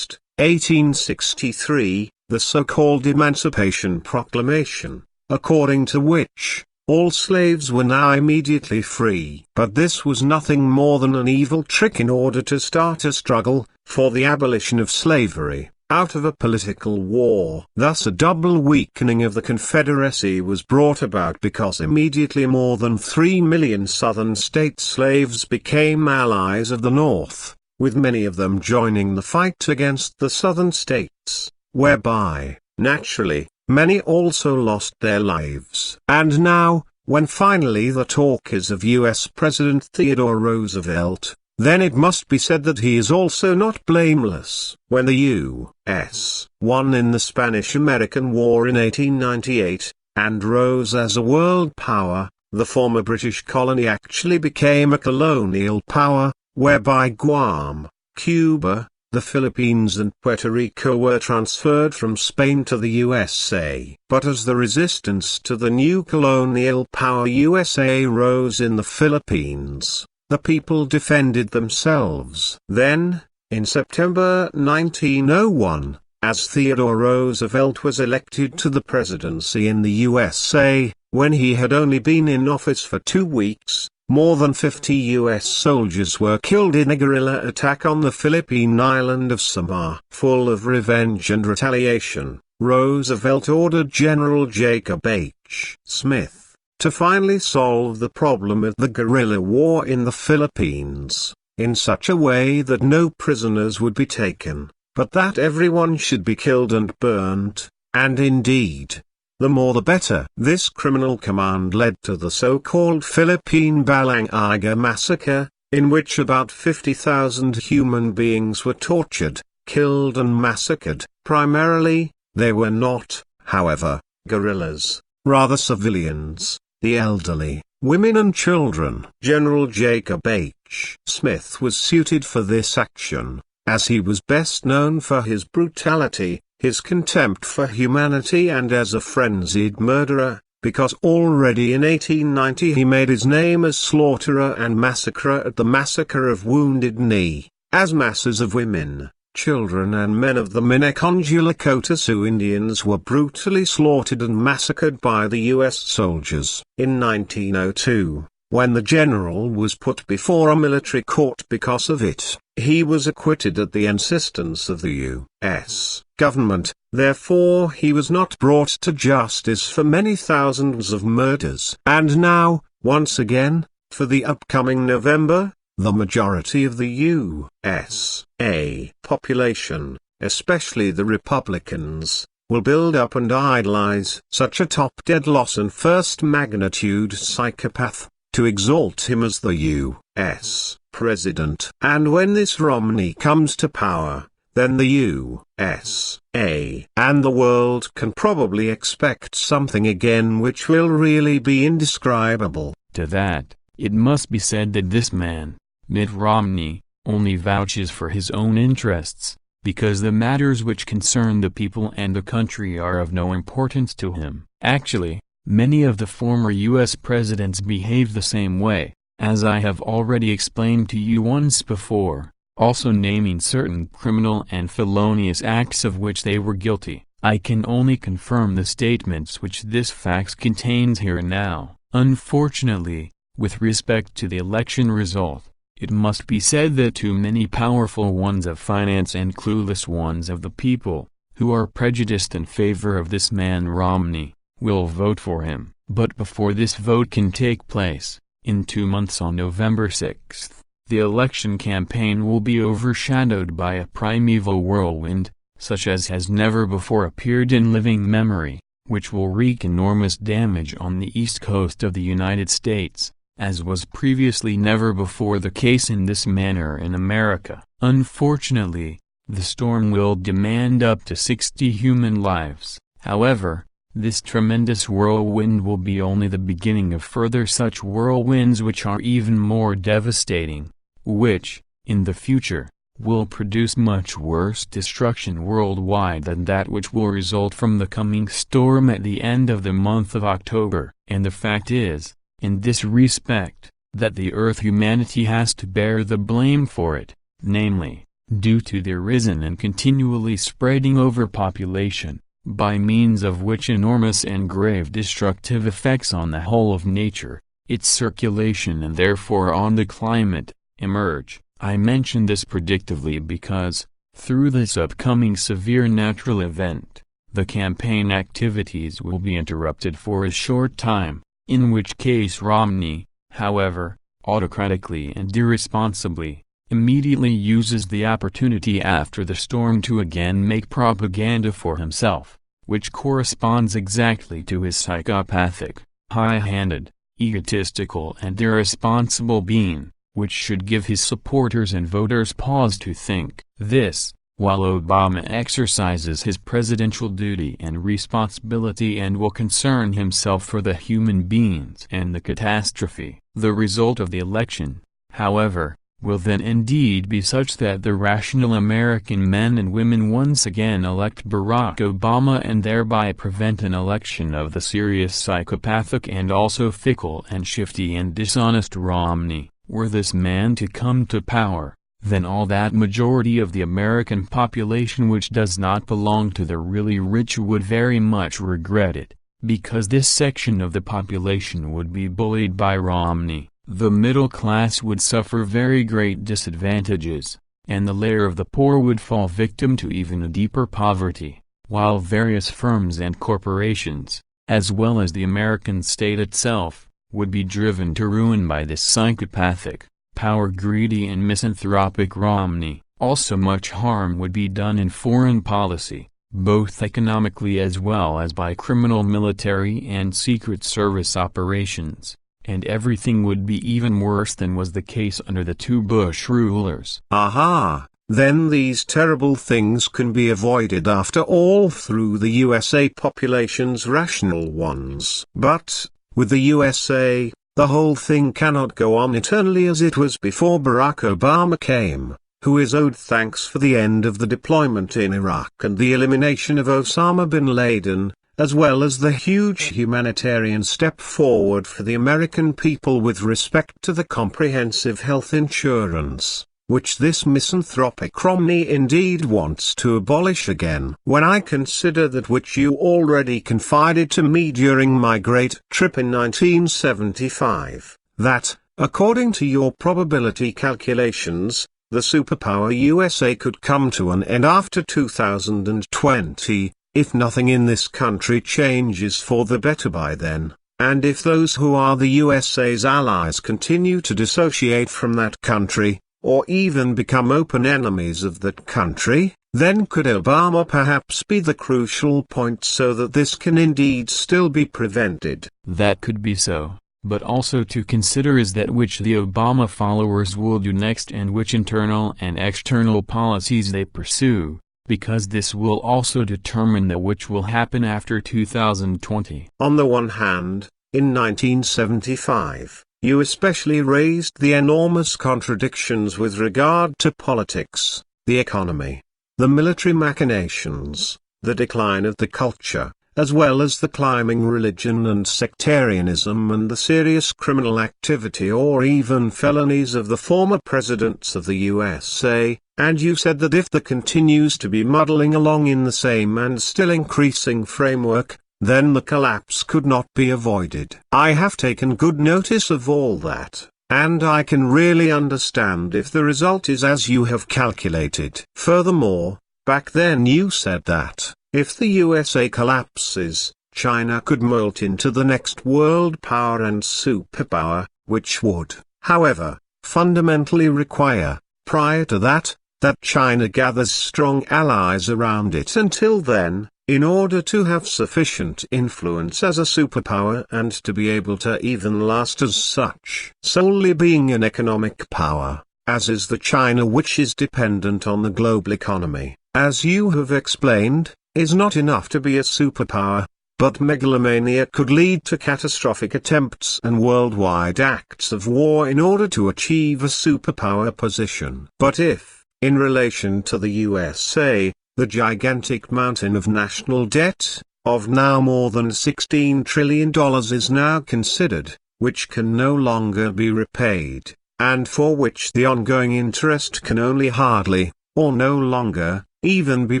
E: 1863, the so-called Emancipation Proclamation, according to which all slaves were now immediately free. But this was nothing more than an evil trick in order to start a struggle for the abolition of slavery out of a political war. Thus a double weakening of the Confederacy was brought about because immediately more than 3 million Southern state slaves became allies of the North, with many of them joining the fight against the Southern states, whereby, naturally, many also lost their lives. And now, when finally the talk is of U.S. President Theodore Roosevelt, then it must be said that he is also not blameless. When the U.S. won in the Spanish-American War in 1898, and rose as a world power, the former British colony actually became a colonial power, whereby Guam, Cuba, the Philippines and Puerto Rico were transferred from Spain to the USA. But as the resistance to the new colonial power USA rose in the Philippines, the people defended themselves. Then, in September 1901, as Theodore Roosevelt was elected to the presidency in the USA, when he had only been in office for 2 weeks, more than 50 U.S. soldiers were killed in a guerrilla attack on the Philippine island of Samar. Full of revenge and retaliation, Roosevelt ordered General Jacob H. Smith to finally solve the problem of the guerrilla war in the Philippines, in such a way that no prisoners would be taken, but that everyone should be killed and burnt, and indeed, the more the better. This criminal command led to the so-called Philippine Balanganga massacre, in which about 50,000 human beings were tortured, killed and massacred. Primarily, they were not, however, guerrillas, rather civilians, the elderly, women and children. General Jacob H. Smith was suited for this action, as he was best known for his brutality, his contempt for humanity and as a frenzied murderer, because already in 1890 he made his name as slaughterer and massacrer at the Massacre of Wounded Knee, as masses of women, children and men of the Minneconjou Lakota Sioux Indians were brutally slaughtered and massacred by the U.S. soldiers. In 1902, when the general was put before a military court because of it, he was acquitted at the insistence of the U.S. government. Therefore he was not brought to justice for many thousands of murders. And now, once again, for the upcoming November, the majority of the USA population, especially the Republicans, will build up and idolize such a top-dead loss and first magnitude psychopath, to exalt him as the U.S. president. And when this Romney comes to power, then the USA and the world can probably expect something again which will really be indescribable.
F: To that, it must be said that this man, Mitt Romney, only vouches for his own interests, because the matters which concern the people and the country are of no importance to him. Actually, many of the former U.S. presidents behave the same way, as I have already explained to you once before, also naming certain criminal and felonious acts of which they were guilty. I can only confirm the statements which this fact contains here now. Unfortunately, with respect to the election result, it must be said that too many powerful ones of finance and clueless ones of the people, who are prejudiced in favor of this man Romney, will vote for him. But before this vote can take place, in 2 months on November 6th, the election campaign will be overshadowed by a primeval whirlwind, such as has never before appeared in living memory, which will wreak enormous damage on the east coast of the United States, as was previously never before the case in this manner in America. Unfortunately, the storm will demand up to 60 human lives. However, this tremendous whirlwind will be only the beginning of further such whirlwinds which are even more devastating, which, in the future, will produce much worse destruction worldwide than that which will result from the coming storm at the end of the month of October. And the fact is, in this respect, that the Earth humanity has to bear the blame for it, namely, due to the risen and continually spreading overpopulation, by means of which enormous and grave destructive effects on the whole of nature, its circulation and therefore on the climate, emerge. I mention this predictively because, through this upcoming severe natural event, the campaign activities will be interrupted for a short time, in which case Romney, however, autocratically and irresponsibly, immediately uses the opportunity after the storm to again make propaganda for himself, which corresponds exactly to his psychopathic, high-handed, egotistical and irresponsible being, which should give his supporters and voters pause to think. This, while Obama exercises his presidential duty and responsibility and will concern himself for the human beings and the catastrophe. The result of the election, however, will then indeed be such that the rational American men and women once again elect Barack Obama and thereby prevent an election of the serious psychopathic and also fickle and shifty and dishonest Romney. Were this man to come to power, then all that majority of the American population which does not belong to the really rich would very much regret it, because this section of the population would be bullied by Romney. The middle class would suffer very great disadvantages, and the layer of the poor would fall victim to even a deeper poverty, while various firms and corporations, as well as the American state itself, would be driven to ruin by this psychopathic, power-greedy and misanthropic Romney. Also much harm would be done in foreign policy, both economically as well as by criminal military and Secret Service operations, and everything would be even worse than was the case under the two Bush rulers.
E: Aha! Then these terrible things can be avoided after all through the USA population's rational ones. But, with the USA, the whole thing cannot go on eternally as it was before Barack Obama came, who is owed thanks for the end of the deployment in Iraq and the elimination of Osama bin Laden, as well as the huge humanitarian step forward for the American people with respect to the comprehensive health insurance, which this misanthropic Romney indeed wants to abolish again. When I consider that which you already confided to me during my great trip in 1975, that, according to your probability calculations, the superpower USA could come to an end after 2020, if nothing in this country changes for the better by then, and if those who are the USA's allies continue to dissociate from that country, or even become open enemies of that country, then could Obama perhaps be the crucial point so that this can indeed still be prevented?
F: That could be so, but also to consider is that which the Obama followers will do next and which internal and external policies they pursue, because this will also determine that which will happen after 2020.
E: On the one hand, in 1975, you especially raised the enormous contradictions with regard to politics, the economy, the military machinations, the decline of the culture, as well as the climbing religion and sectarianism and the serious criminal activity or even felonies of the former presidents of the USA, and you said that if there continues to be muddling along in the same and still increasing framework, then the collapse could not be avoided. I have taken good notice of all that, and I can really understand if the result is as you have calculated. Furthermore, back then you said that, if the USA collapses, China could molt into the next world power and superpower, which would, however, fundamentally require, prior to that, that China gathers strong allies around it. Until then, In order to have sufficient influence as a superpower and to be able to even last as such, solely being an economic power, as is the China which is dependent on the global economy, as you have explained, is not enough to be a superpower, but megalomania could lead to catastrophic attempts and worldwide acts of war in order to achieve a superpower position. But if, in relation to the USA, the gigantic mountain of national debt, of now more than $16 trillion is now considered, which can no longer be repaid, and for which the ongoing interest can only hardly, or no longer, even be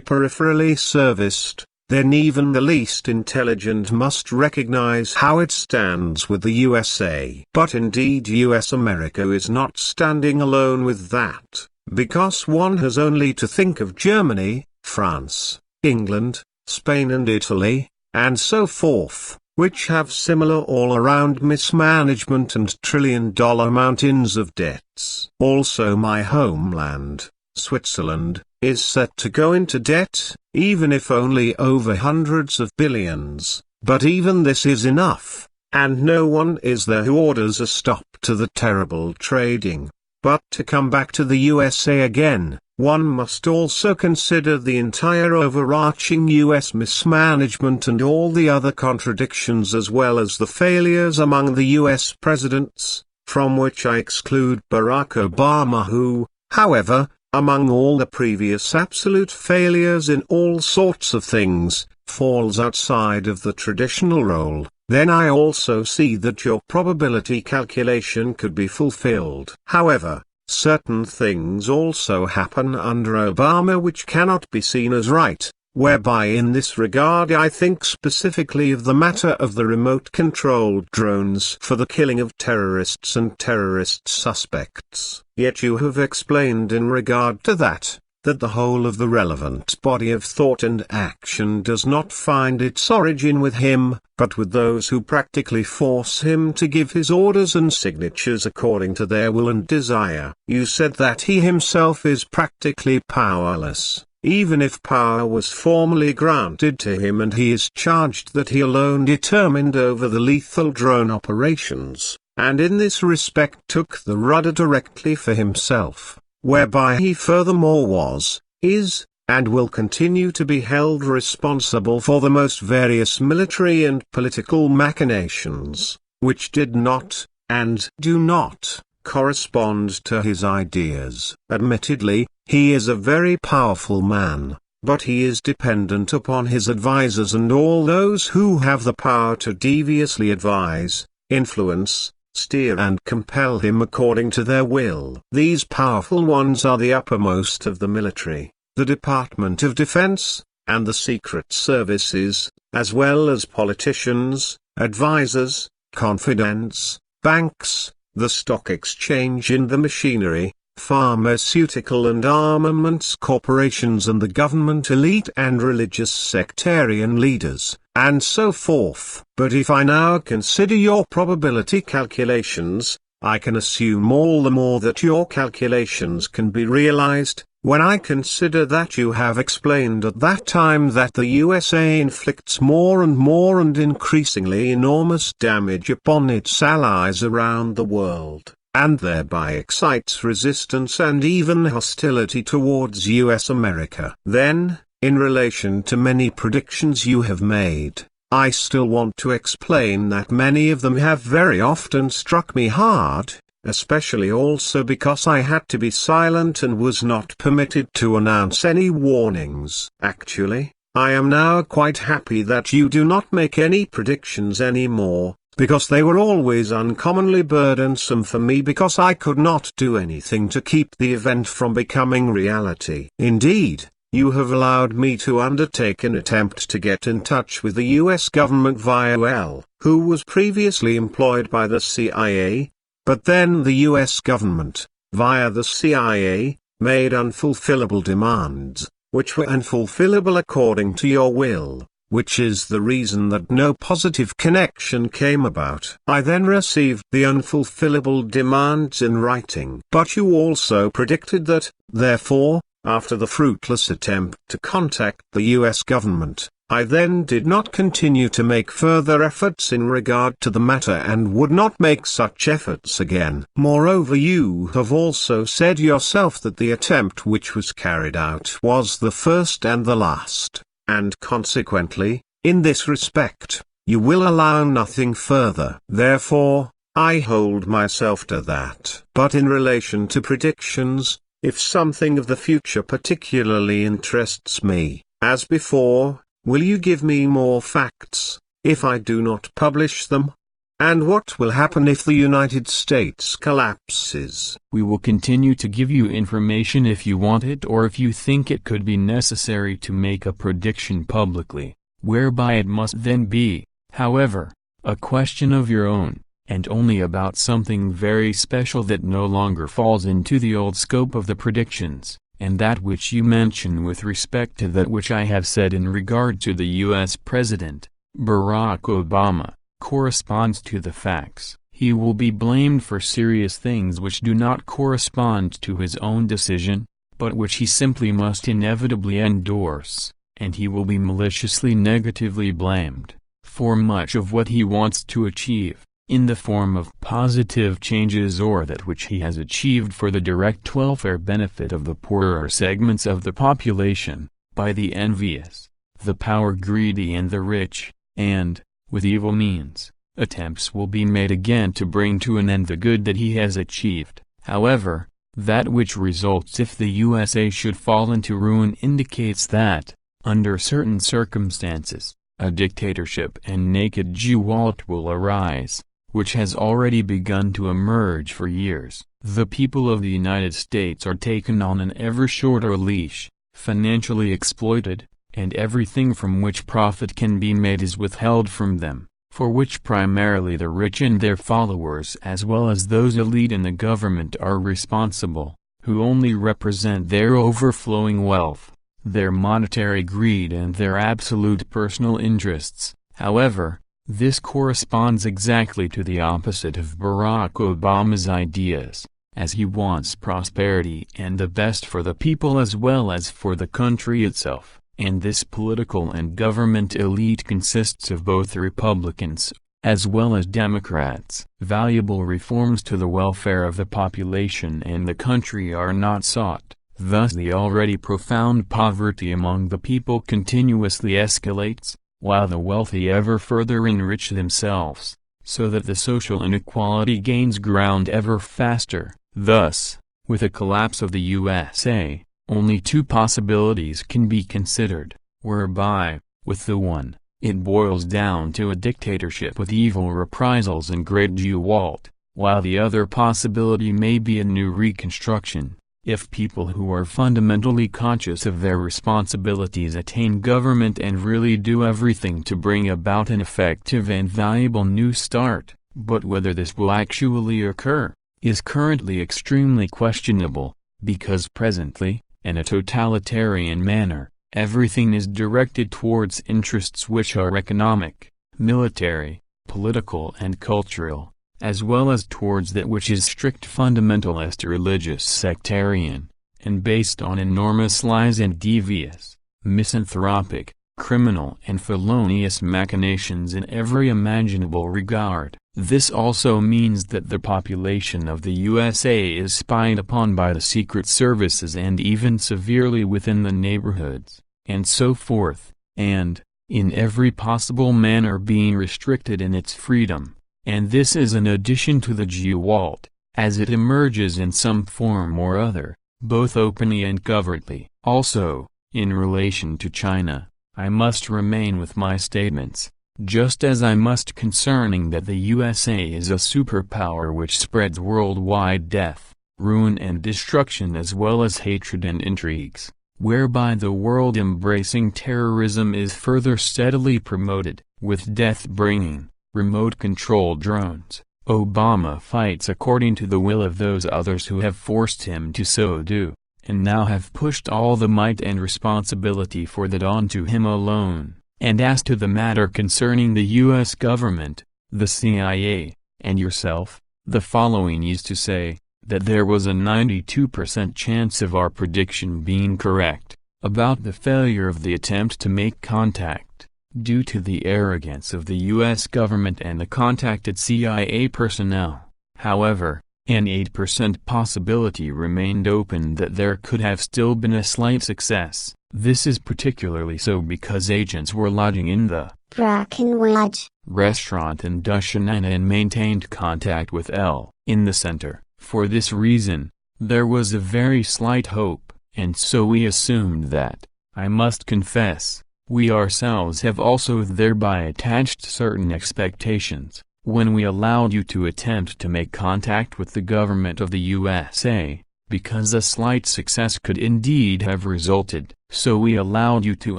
E: peripherally serviced, then even the least intelligent must recognize how it stands with the USA. But indeed America is not standing alone with that, because one has only to think of Germany, France, England, Spain and Italy, and so forth, which have similar all-around mismanagement and trillion-dollar mountains of debts. Also my homeland, Switzerland, is set to go into debt, even if only over hundreds of billions, but even this is enough, and no one is there who orders a stop to the terrible trading. But to come back to the USA again, one must also consider the entire overarching US mismanagement and all the other contradictions as well as the failures among the US presidents, from which I exclude Barack Obama who, however, among all the previous absolute failures in all sorts of things, falls outside of the traditional role. Then I also see that your probability calculation could be fulfilled. However, certain things also happen under Obama which cannot be seen as right, whereby in this regard I think specifically of the matter of the remote-controlled drones for the killing of terrorists and terrorist suspects. Yet you have explained in regard to that the whole of the relevant body of thought and action does not find its origin with him, but with those who practically force him to give his orders and signatures according to their will and desire. You said that he himself is practically powerless, even if power was formally granted to him, and he is charged that he alone determined over the lethal drone operations, and in this respect took the rudder directly for himself, whereby he furthermore was, is, and will continue to be held responsible for the most various military and political machinations, which did not, and do not, correspond to his ideas. Admittedly, he is a very powerful man, but he is dependent upon his advisers and all those who have the power to deviously advise, influence, steer and compel him according to their will. These powerful ones are the uppermost of the military, the Department of Defense, and the secret services, as well as politicians, advisors, confidants, banks, the stock exchange and the machinery, pharmaceutical and armaments corporations and the government elite and religious sectarian leaders, and so forth. But if I now consider your probability calculations, I can assume all the more that your calculations can be realized, when I consider that you have explained at that time that the USA inflicts more and increasingly enormous damage upon its allies around the world, and thereby excites resistance and even hostility towards America. Then, in relation to many predictions you have made, I still want to explain that many of them have very often struck me hard, especially also because I had to be silent and was not permitted to announce any warnings. Actually, I am now quite happy that you do not make any predictions anymore, because they were always uncommonly burdensome for me because I could not do anything to keep the event from becoming reality. Indeed, you have allowed me to undertake an attempt to get in touch with the US government via L, who was previously employed by the CIA, but then the US government, via the CIA, made unfulfillable demands, which were unfulfillable according to your will, which is the reason that no positive connection came about. I then received the unfulfillable demands in writing. But you also predicted that, therefore, after the fruitless attempt to contact the US government, I then did not continue to make further efforts in regard to the matter and would not make such efforts again. Moreover, you have also said yourself that the attempt which was carried out was the first and the last, and consequently, in this respect, you will allow nothing further. Therefore, I hold myself to that. But in relation to predictions, if something of the future particularly interests me, as before, will you give me more facts, if I do not publish them? And what will happen if the United States collapses?
F: We will continue to give you information if you want it or if you think it could be necessary to make a prediction publicly, whereby it must then be, however, a question of your own, and only about something very special that no longer falls into the old scope of the predictions. And that which you mention with respect to that which I have said in regard to the U.S. President, Barack Obama, corresponds to the facts. He will be blamed for serious things which do not correspond to his own decision, but which he simply must inevitably endorse, and he will be maliciously negatively blamed for much of what he wants to achieve, in the form of positive changes or that which he has achieved for the direct welfare benefit of the poorer segments of the population, by the envious, the power-greedy and the rich, and, with evil means, attempts will be made again to bring to an end the good that he has achieved. However, that which results if the USA should fall into ruin indicates that, under certain circumstances, a dictatorship and naked Gewalt will arise, which has already begun to emerge for years. The people of the United States are taken on an ever shorter leash, financially exploited, and everything from which profit can be made is withheld from them, for which primarily the rich and their followers as well as those elite in the government are responsible, who only represent their overflowing wealth, their monetary greed and their absolute personal interests. However, this corresponds exactly to the opposite of Barack Obama's ideas, as he wants prosperity and the best for the people as well as for the country itself, and this political and government elite consists of both Republicans, as well as Democrats. Valuable reforms to the welfare of the population and the country are not sought, thus the already profound poverty among the people continuously escalates, while the wealthy ever further enrich themselves, so that the social inequality gains ground ever faster. Thus, with a collapse of the USA, only two possibilities can be considered, whereby, with the one, it boils down to a dictatorship with evil reprisals and great Gewalt, while the other possibility may be a new reconstruction, if people who are fundamentally conscious of their responsibilities attain government and really do everything to bring about an effective and valuable new start. But whether this will actually occur, is currently extremely questionable, because presently, in a totalitarian manner, everything is directed towards interests which are economic, military, political and cultural, as well as towards that which is strict fundamentalist religious sectarian, and based on enormous lies and devious, misanthropic, criminal and felonious machinations in every imaginable regard. This also means that the population of the USA is spied upon by the secret services and even severely within the neighborhoods, and so forth, and, in every possible manner being restricted in its freedom. And this is in addition to the Gewalt, as it emerges in some form or other, both openly and covertly. Also, in relation to China, I must remain with my statements, just as I must concerning that the USA is a superpower which spreads worldwide death, ruin and destruction as well as hatred and intrigues, whereby the world-embracing terrorism is further steadily promoted, with death-bringing, remote-controlled drones. Obama fights according to the will of those others who have forced him to so do, and now have pushed all the might and responsibility for that onto him alone. And as to the matter concerning the U.S. government, the CIA, and yourself, the following is to say, that there was a 92% chance of our prediction being correct, about the failure of the attempt to make contact. due to the arrogance of the U.S. government and the contacted CIA personnel. However, an 8% possibility remained open that there could have still been a slight success. This is particularly so because agents were lodging in the
H: Brackenwood
F: restaurant in Dyson and maintained contact with L in the center. For this reason, there was a very slight hope, and so we assumed that, I must confess, we ourselves have also thereby attached certain expectations, when we allowed you to attempt to make contact with the government of the USA, because a slight success could indeed have resulted. So we allowed you to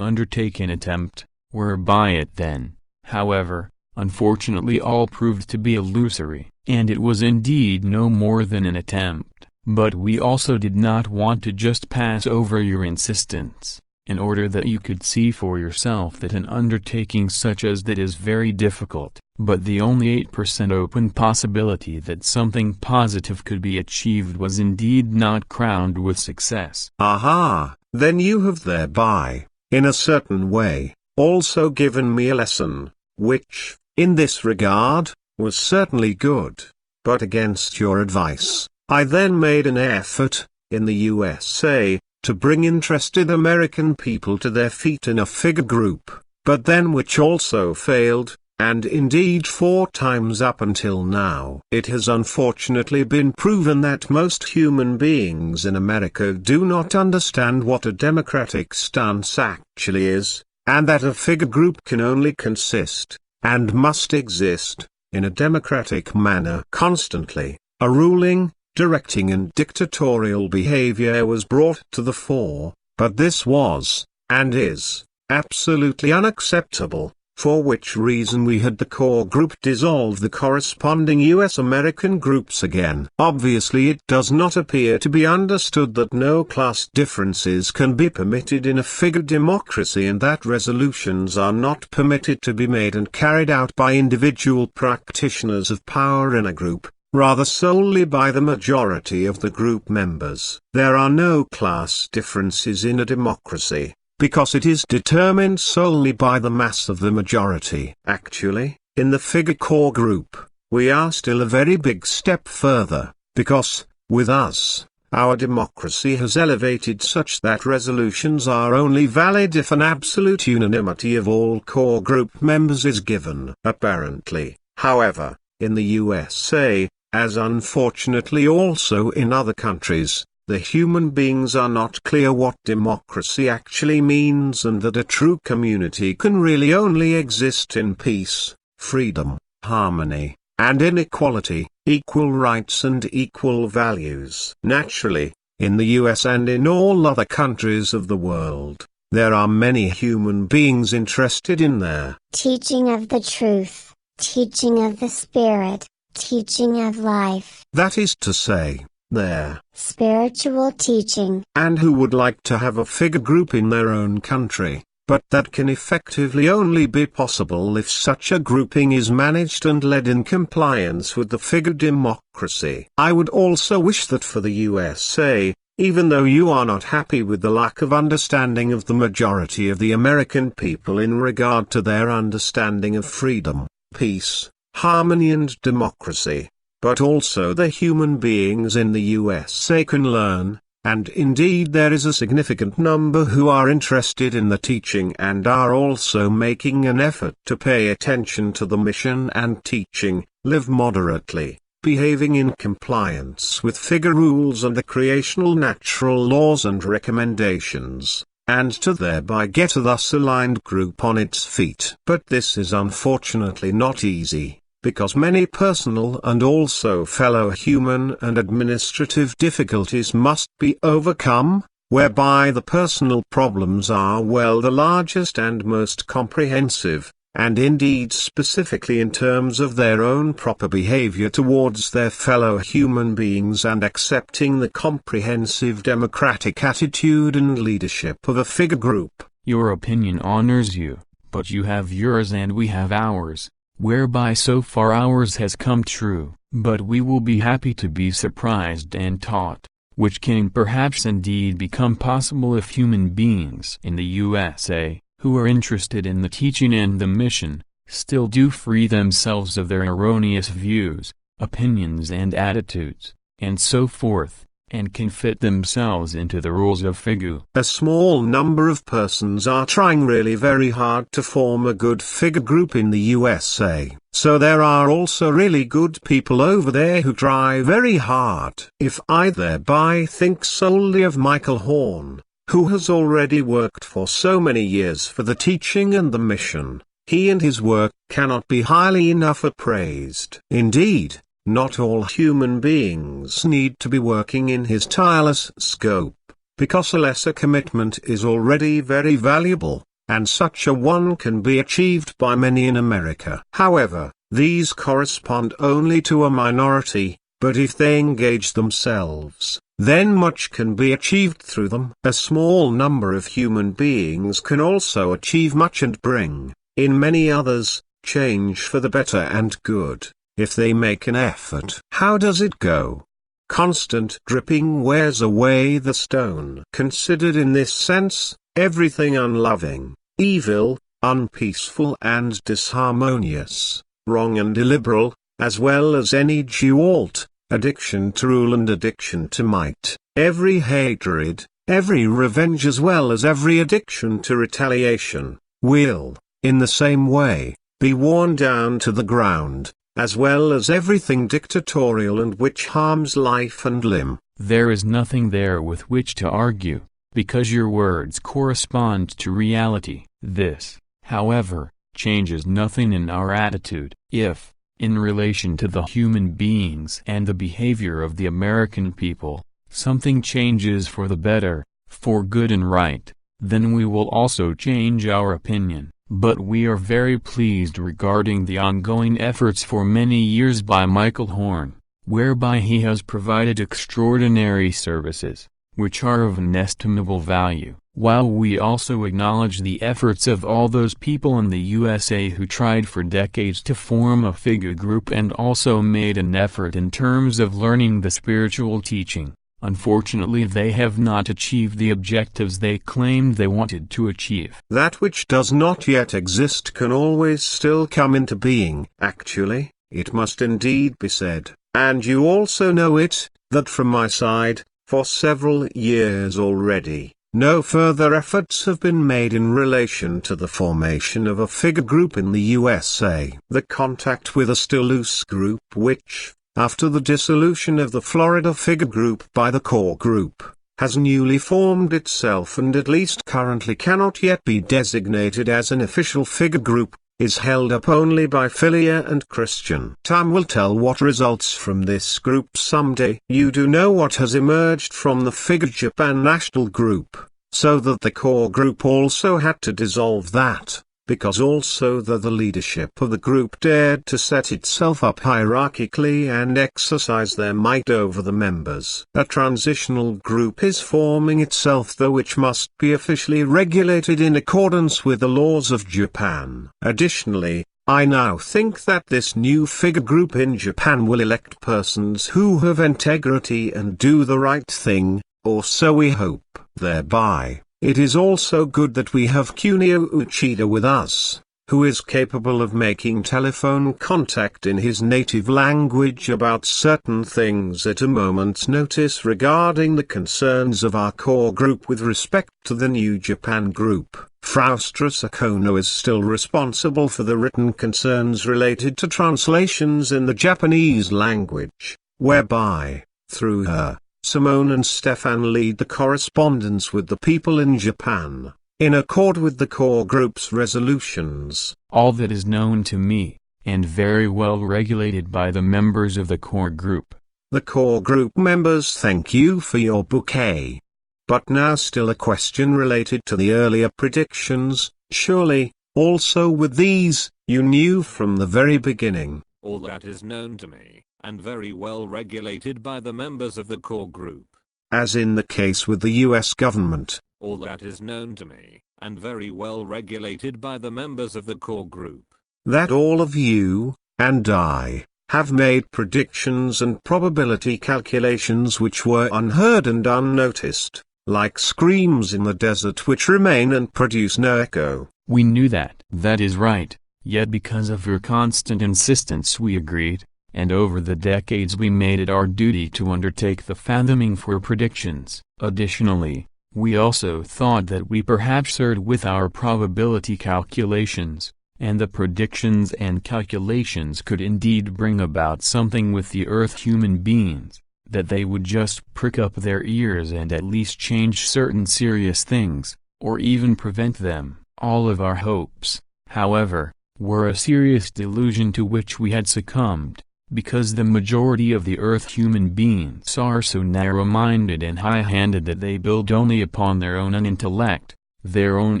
F: undertake an attempt, whereby it then, however, unfortunately all proved to be illusory, and it was indeed no more than an attempt. But we also did not want to just pass over your insistence, in order that you could see for yourself that an undertaking such as that is very difficult, but the only 8% open possibility that something positive could be achieved was indeed not crowned with success.
E: Aha, then you have thereby, in a certain way, also given me a lesson, which, in this regard, was certainly good. But against your advice, I then made an effort, in the USA, to bring interested American people to their feet in a figure group, but then which also failed, and indeed 4 times up until now. It has unfortunately been proven that most human beings in America do not understand what a democratic stance actually is, and that a figure group can only consist, and must exist, in a democratic manner constantly. A ruling, directing and dictatorial behavior was brought to the fore, but this was, and is, absolutely unacceptable, for which reason we had the core group dissolve the corresponding US-American groups again. Obviously it does not appear to be understood that no class differences can be permitted in a figure democracy and that resolutions are not permitted to be made and carried out by individual practitioners of power in a group, rather solely by the majority of the group members. There are no class differences in a democracy, because it is determined solely by the mass of the majority. Actually, in the figure core group, we are still a very big step further, because, with us, our democracy has elevated such that resolutions are only valid if an absolute unanimity of all core group members is given. Apparently, however, in the USA, as unfortunately also in other countries, the human beings are not clear what democracy actually means and that a true community can really only exist in peace, freedom, harmony, and inequality, equal rights and equal values. Naturally, in the US and in all other countries of the world, there are many human beings interested in their
H: teaching of the truth, teaching of the Spirit, teaching of life.
E: That is to say, their
H: spiritual teaching,
E: and who would like to have a figure group in their own country, but that can effectively only be possible if such a grouping is managed and led in compliance with the figure democracy. I would also wish that for the USA, even though you are not happy with the lack of understanding of the majority of the American people in regard to their understanding of freedom, peace, harmony and democracy, but also the human beings in the USA can learn, and indeed there is a significant number who are interested in the teaching and are also making an effort to pay attention to the mission and teaching, live moderately, behaving in compliance with figure rules and the creational natural laws and recommendations, and to thereby get a thus aligned group on its feet. But this is unfortunately not easy, because many personal and also fellow human and administrative difficulties must be overcome, whereby the personal problems are well the largest and most comprehensive, and indeed specifically in terms of their own proper behavior towards their fellow human beings and accepting the comprehensive democratic attitude and leadership of a figure group.
F: Your opinion honors you, but you have yours and we have ours, whereby so far ours has come true, but we will be happy to be surprised and taught, which can perhaps indeed become possible if human beings in the USA, who are interested in the teaching and the mission, still do free themselves of their erroneous views, opinions and attitudes, and so forth, and can fit themselves into the rules of Figu.
E: A small number of persons are trying really very hard to form a good figure group in the USA. So there are also really good people over there who try very hard. If I thereby think solely of Michael Horn, who has already worked for so many years for the teaching and the mission, he and his work cannot be highly enough appraised. Indeed, not all human beings need to be working in his tireless scope, because a lesser commitment is already very valuable, and such a one can be achieved by many in America. However, these correspond only to a minority, but if they engage themselves, then much can be achieved through them. A small number of human beings can also achieve much and bring, in many others, change for the better and good, if they make an effort. How does it go? Constant dripping wears away the stone. Considered in this sense, everything unloving, evil, unpeaceful and disharmonious, wrong and illiberal, as well as any dualt, addiction to rule and addiction to might, every hatred, every revenge as well as every addiction to retaliation, will, in the same way, be worn down to the ground, as well as everything dictatorial and which harms life and limb.
F: There is nothing there with which to argue, because your words correspond to reality. This, however, changes nothing in our attitude. If, in relation to the human beings and the behavior of the American people, something changes for the better, for good and right, then we will also change our opinion. But we are very pleased regarding the ongoing efforts for many years by Michael Horn, whereby he has provided extraordinary services, which are of inestimable value, while we also acknowledge the efforts of all those people in the USA who tried for decades to form a figure group and also made an effort in terms of learning the spiritual teaching. Unfortunately, they have not achieved the objectives they claimed they wanted to achieve.
E: That which does not yet exist can always still come into being. Actually, it must indeed be said, and you also know it, that from my side, for several years already, no further efforts have been made in relation to the formation of a figure group in the USA. The contact with a still loose group which, after the dissolution of the Florida figure group by the core group, has newly formed itself and at least currently cannot yet be designated as an official figure group, is held up only by Philia and Christian. Time will tell what results from this group someday. You do know what has emerged from the Figure Japan National Group, so that the core group also had to dissolve that, because also the leadership of the group dared to set itself up hierarchically and exercise their might over the members. A transitional group is forming itself though which must be officially regulated in accordance with the laws of Japan. Additionally, I now think that this new figure group in Japan will elect persons who have integrity and do the right thing, or so we hope. Thereby, it is also good that we have Kunio Uchida with us, who is capable of making telephone contact in his native language about certain things at a moment's notice regarding the concerns of our core group with respect to the new Japan group. Frau Strasakono is still responsible for the written concerns related to translations in the Japanese language, whereby, through her, Simone and Stefan lead the correspondence with the people in Japan, in accord with the core group's resolutions.
F: All that is known to me, and very well regulated by the members of the core group.
E: The core group members thank you for your bouquet. But now still a question related to the earlier predictions. Surely, also with these, you knew from the very beginning.
G: All that is known to me, and very well regulated by the members of the core group.
E: As in the case with the US government.
G: All that is known to me, and very well regulated by the members of the core group.
E: That all of you, and I, have made predictions and probability calculations which were unheard and unnoticed, like screams in the desert which remain and produce no echo.
F: We knew that. That is right, yet because of your constant insistence we agreed, and over the decades we made it our duty to undertake the fathoming for predictions. Additionally, we also thought that we perhaps erred with our probability calculations, and the predictions and calculations could indeed bring about something with the Earth human beings, that they would just prick up their ears and at least change certain serious things, or even prevent them. All of our hopes, however, were a serious delusion to which we had succumbed, because the majority of the Earth human beings are so narrow-minded and high-handed that they build only upon their own intellect, their own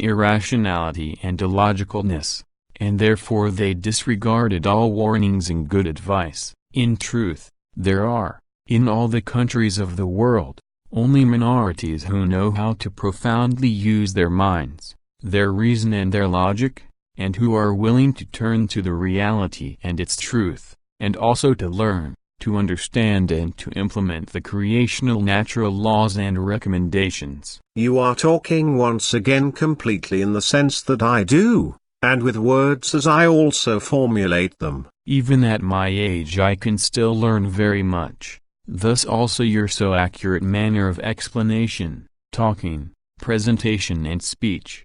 F: irrationality and illogicalness, and therefore they disregarded all warnings and good advice. In truth, there are, in all the countries of the world, only minorities who know how to profoundly use their minds, their reason and their logic, and who are willing to turn to the reality and its truth, and also to learn, to understand and to implement the creational natural laws and recommendations.
E: You are talking once again completely in the sense that I do, and with words as I also formulate them.
F: Even at my age I can still learn very much, thus also your so accurate manner of explanation, talking, presentation and speech.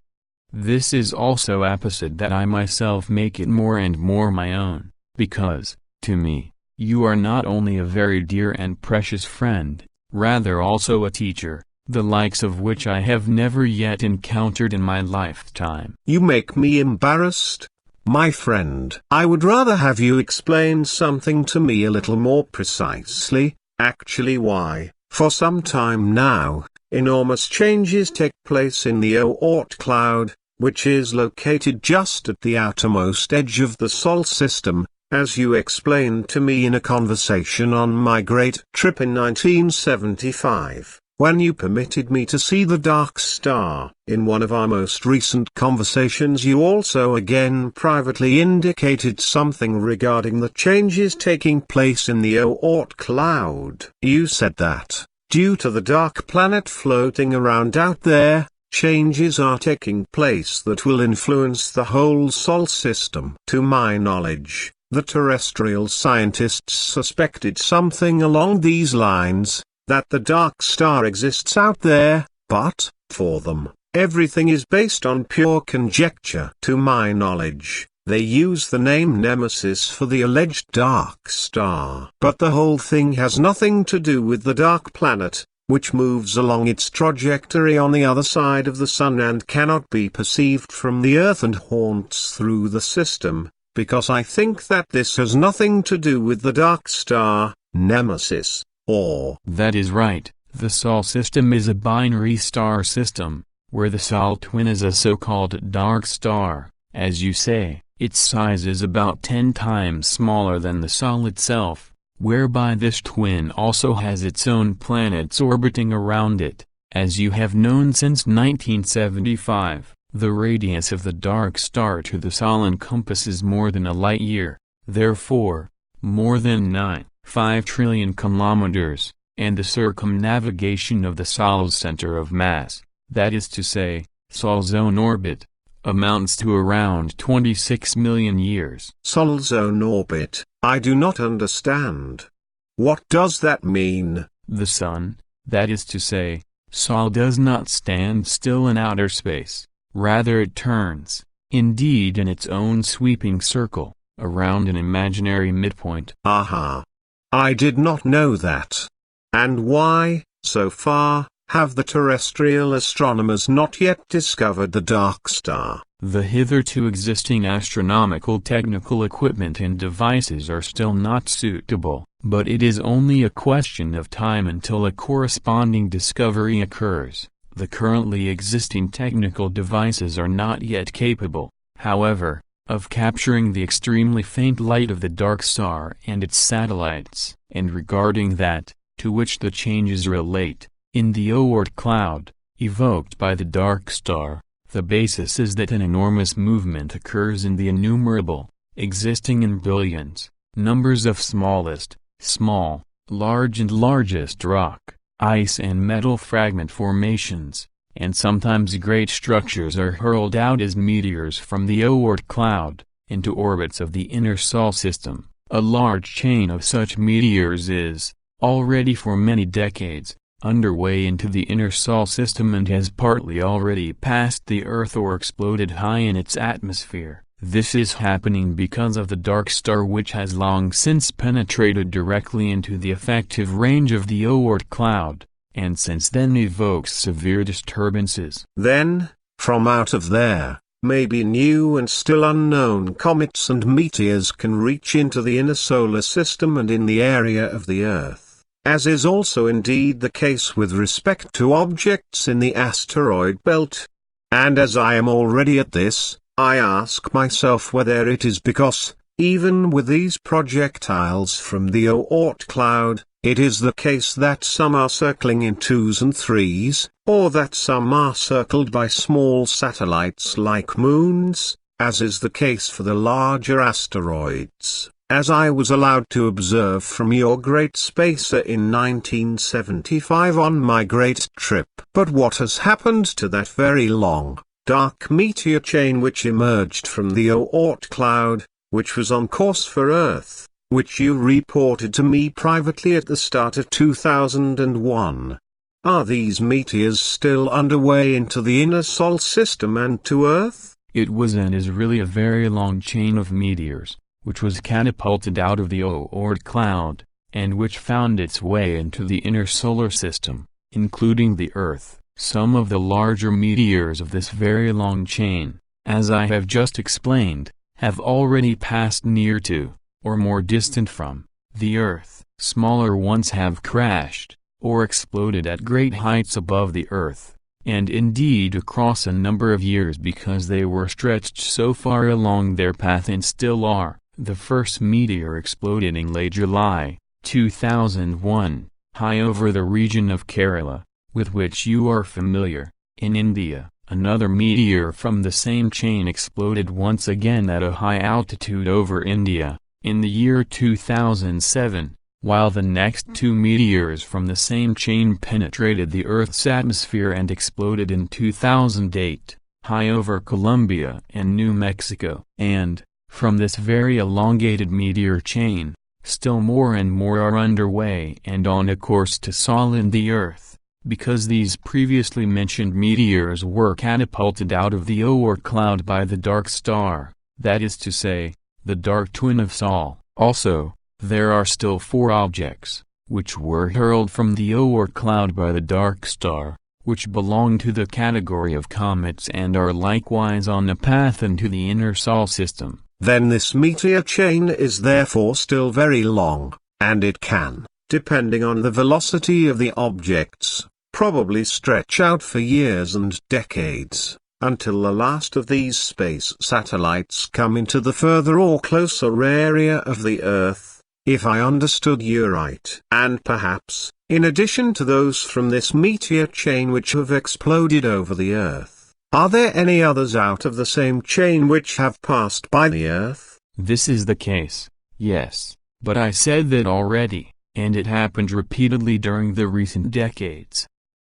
F: This is also apposite that I myself make it more and more my own, because, to me, you are not only a very dear and precious friend, rather also a teacher, the likes of which I have never yet encountered in my lifetime.
E: You make me embarrassed, my friend. I would rather have you explain something to me a little more precisely, actually why, for some time now, enormous changes take place in the Oort cloud, which is located just at the outermost edge of the Sol system, as you explained to me in a conversation on my great trip in 1975, when you permitted me to see the dark star. In one of our most recent conversations you also again privately indicated something regarding the changes taking place in the Oort cloud. You said that, due to the dark planet floating around out there, changes are taking place that will influence the whole Sol system. To my knowledge, the terrestrial scientists suspected something along these lines, that the dark star exists out there, but, for them, everything is based on pure conjecture. To my knowledge, they use the name Nemesis for the alleged dark star. But the whole thing has nothing to do with the dark planet, which moves along its trajectory on the other side of the Sun and cannot be perceived from the Earth and haunts through the system, because I think that this has nothing to do with the dark star, Nemesis, or...
F: That is right. The Sol system is a binary star system, where the Sol twin is a so-called dark star. As you say, its size is about 10 times smaller than the Sol itself, whereby this twin also has its own planets orbiting around it. As you have known since 1975, the radius of the dark star to the Sol encompasses more than a light year, therefore, more than 9.5 trillion kilometers, and the circumnavigation of the Sol's center of mass, that is to say, Sol's own orbit, amounts to around 26 million years.
E: Sol's own orbit? I do not understand. What does that mean?
F: The Sun, that is to say, Sol does not stand still in outer space, rather it turns, indeed in its own sweeping circle, around an imaginary midpoint.
E: Aha. I did not know that. And why, so far, have the terrestrial astronomers not yet discovered the dark star?
F: The hitherto existing astronomical technical equipment and devices are still not suitable, but it is only a question of time until a corresponding discovery occurs. The currently existing technical devices are not yet capable, however, of capturing the extremely faint light of the dark star and its satellites, and regarding that, to which the changes relate, in the Oort cloud, evoked by the dark star. The basis is that an enormous movement occurs in the innumerable, existing in billions, numbers of smallest, small, large and largest rock, ice and metal fragment formations, and sometimes great structures are hurled out as meteors from the Oort cloud, into orbits of the inner Sol system. A large chain of such meteors is, already for many decades, underway into the inner Sol system and has partly already passed the Earth or exploded high in its atmosphere. This is happening because of the dark star, which has long since penetrated directly into the effective range of the Oort cloud, and since then evokes severe disturbances.
E: Then, from out of there, maybe new and still unknown comets and meteors can reach into the inner solar system and in the area of the Earth, as is also indeed the case with respect to objects in the asteroid belt. And as I am already at this, I ask myself whether it is because, even with these projectiles from the Oort cloud, it is the case that some are circling in 2s and 3s, or that some are circled by small satellites like moons, as is the case for the larger asteroids, as I was allowed to observe from your great spacer in 1975 on my great trip. But what has happened to that very long, dark meteor chain which emerged from the Oort cloud, which was on course for Earth, which you reported to me privately at the start of 2001? Are these meteors still underway into the inner Sol system and to Earth?
F: It was and is really a very long chain of meteors, which was catapulted out of the Oort cloud, and which found its way into the inner solar system, including the Earth. Some of the larger meteors of this very long chain, as I have just explained, have already passed near to, or more distant from, the Earth. Smaller ones have crashed, or exploded at great heights above the Earth, and indeed across a number of years because they were stretched so far along their path and still are. The first meteor exploded in late July, 2001, high over the region of Kerala, with which you are familiar, in India. Another meteor from the same chain exploded once again at a high altitude over India, in the year 2007, while the next two meteors from the same chain penetrated the Earth's atmosphere and exploded in 2008, high over Colombia and New Mexico. And, from this very elongated meteor chain, still more and more are underway and on a course to Sol in the Earth, because these previously mentioned meteors were catapulted out of the Oort cloud by the dark star, that is to say, the dark twin of Sol. Also, there are still 4 objects, which were hurled from the Oort cloud by the dark star, which belong to the category of comets and are likewise on the path into the inner Sol system.
E: Then this meteor chain is therefore still very long, and it can, depending on the velocity of the objects, probably stretch out for years and decades, until the last of these space satellites come into the further or closer area of the Earth, if I understood you right. And perhaps, in addition to those from this meteor chain which have exploded over the Earth, are there any others out of the same chain which have passed by the Earth?
F: This is the case, yes, but I said that already, and it happened repeatedly during the recent decades.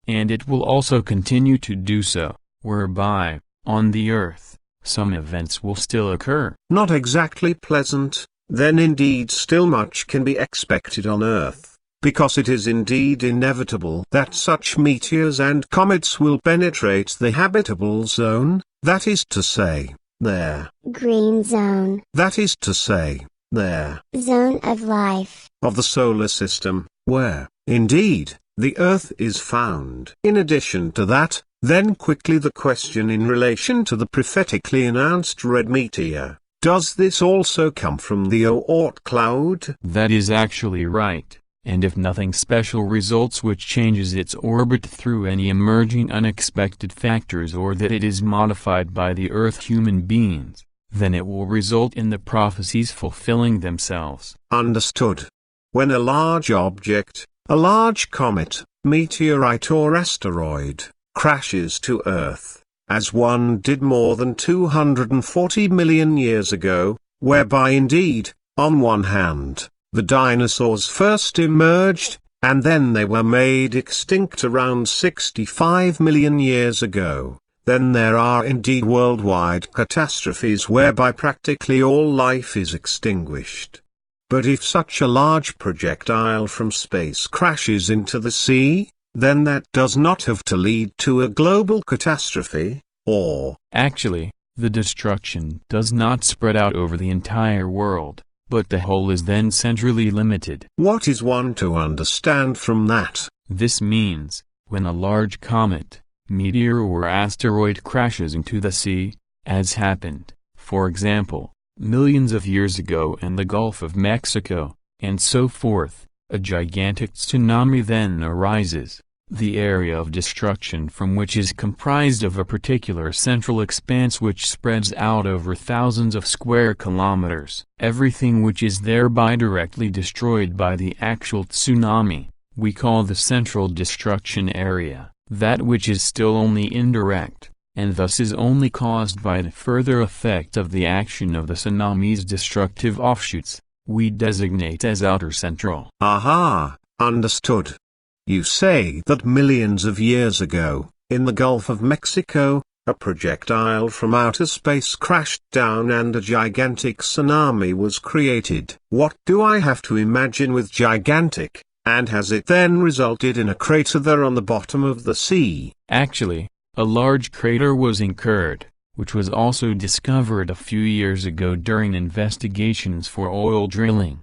F: And it will also continue to do so, whereby, on the Earth, some events will still occur.
E: Not exactly pleasant, then indeed still much can be expected on Earth, because it is indeed inevitable that such meteors and comets will penetrate the habitable zone, that is to say, their
H: green zone,
E: that is to say, their
H: zone of life,
E: of the solar system, where, indeed, the Earth is found. In addition to that, then quickly the question in relation to the prophetically announced red meteor, does this also come from the Oort cloud?
F: That is actually right. And if nothing special results which changes its orbit through any emerging unexpected factors or that it is modified by the Earth human beings, then it will result in the prophecies fulfilling themselves.
E: Understood. When a large object, a large comet, meteorite or asteroid, crashes to Earth, as one did more than 240 million years ago, whereby indeed, on one hand, the dinosaurs first emerged, and then they were made extinct around 65 million years ago, then there are indeed worldwide catastrophes whereby practically all life is extinguished. But if such a large projectile from space crashes into the sea, then that does not have to lead to a global catastrophe, or…
F: Actually, the destruction does not spread out over the entire world, but the whole is then centrally limited.
E: What is one to understand from that?
F: This means, when a large comet, meteor or asteroid crashes into the sea, as happened, for example, millions of years ago in the Gulf of Mexico, and so forth, a gigantic tsunami then arises, the area of destruction from which is comprised of a particular central expanse which spreads out over thousands of square kilometers. Everything which is thereby directly destroyed by the actual tsunami, we call the central destruction area. That which is still only indirect, and thus is only caused by the further effect of the action of the tsunami's destructive offshoots, we designate as outer central.
E: Aha, understood. You say that millions of years ago, in the Gulf of Mexico, a projectile from outer space crashed down and a gigantic tsunami was created. What do I have to imagine with gigantic? And has it then resulted in a crater there on the bottom of the sea?
F: Actually, a large crater was incurred, which was also discovered a few years ago during investigations for oil drilling.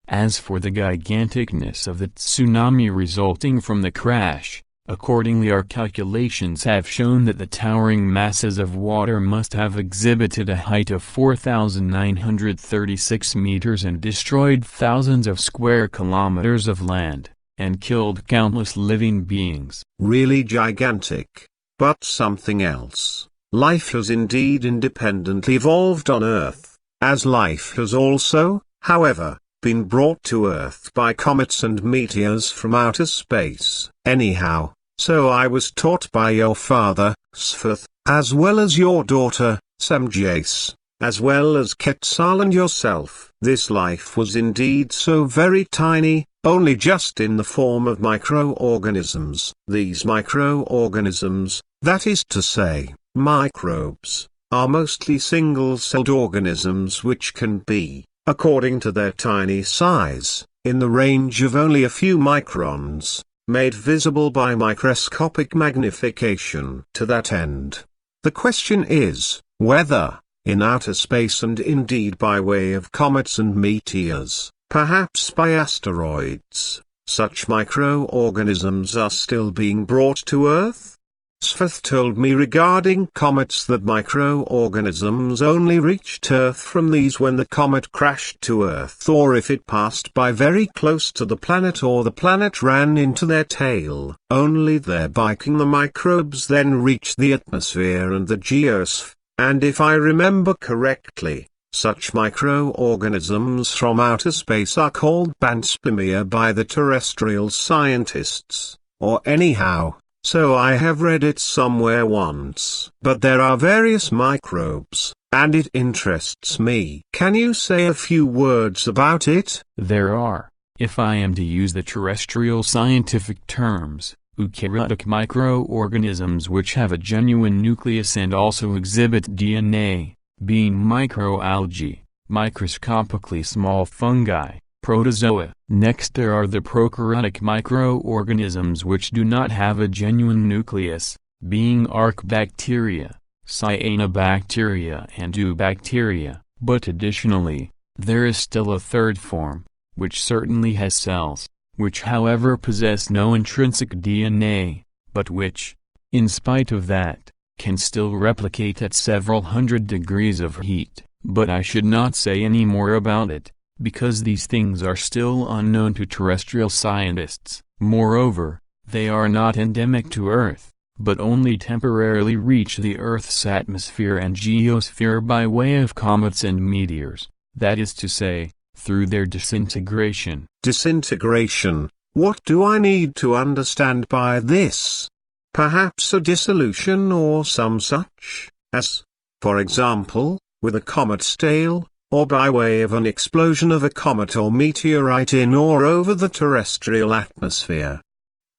F: As for the giganticness of the tsunami resulting from the crash, accordingly our calculations have shown that the towering masses of water must have exhibited a height of 4,936 meters and destroyed thousands of square kilometers of land, and killed countless living beings.
E: Really gigantic. But something else. Life has indeed independently evolved on Earth, as life has also, however, been brought to Earth by comets and meteors from outer space. Anyhow, so I was taught by your father, Sfeth, as well as your daughter, Semjase, as well as Quetzal and yourself. This life was indeed so very tiny, only just in the form of microorganisms. These microorganisms, that is to say, microbes, are mostly single-celled organisms which can be, according to their tiny size, in the range of only a few microns, made visible by microscopic magnification. To that end, the question is, whether, in outer space and indeed by way of comets and meteors, perhaps by asteroids, such microorganisms are still being brought to Earth? Sfeth told me regarding comets that microorganisms only reached Earth from these when the comet crashed to Earth, or if it passed by very close to the planet or the planet ran into their tail. Only thereby can the microbes then reach the atmosphere and the geosphere, and if I remember correctly, such microorganisms from outer space are called panspermia by the terrestrial scientists, or anyhow, so I have read it somewhere once. But there are various microbes, and it interests me. Can you say a few words about it?
F: There are, if I am to use the terrestrial scientific terms, eukaryotic microorganisms which have a genuine nucleus and also exhibit DNA, being microalgae, microscopically small fungi, protozoa. Next there are the prokaryotic microorganisms which do not have a genuine nucleus, being archaebacteria, cyanobacteria and eubacteria. But additionally, there is still a third form, which certainly has cells, which however possess no intrinsic DNA, but which, in spite of that, can still replicate at several hundred degrees of heat. But I should not say any more about it, because these things are still unknown to terrestrial scientists. Moreover, they are not endemic to Earth, but only temporarily reach the Earth's atmosphere and geosphere by way of comets and meteors, that is to say, through their disintegration.
E: Disintegration, what do I need to understand by this? Perhaps a dissolution or some such, as, for example, with a comet's tail, or by way of an explosion of a comet or meteorite in or over the terrestrial atmosphere.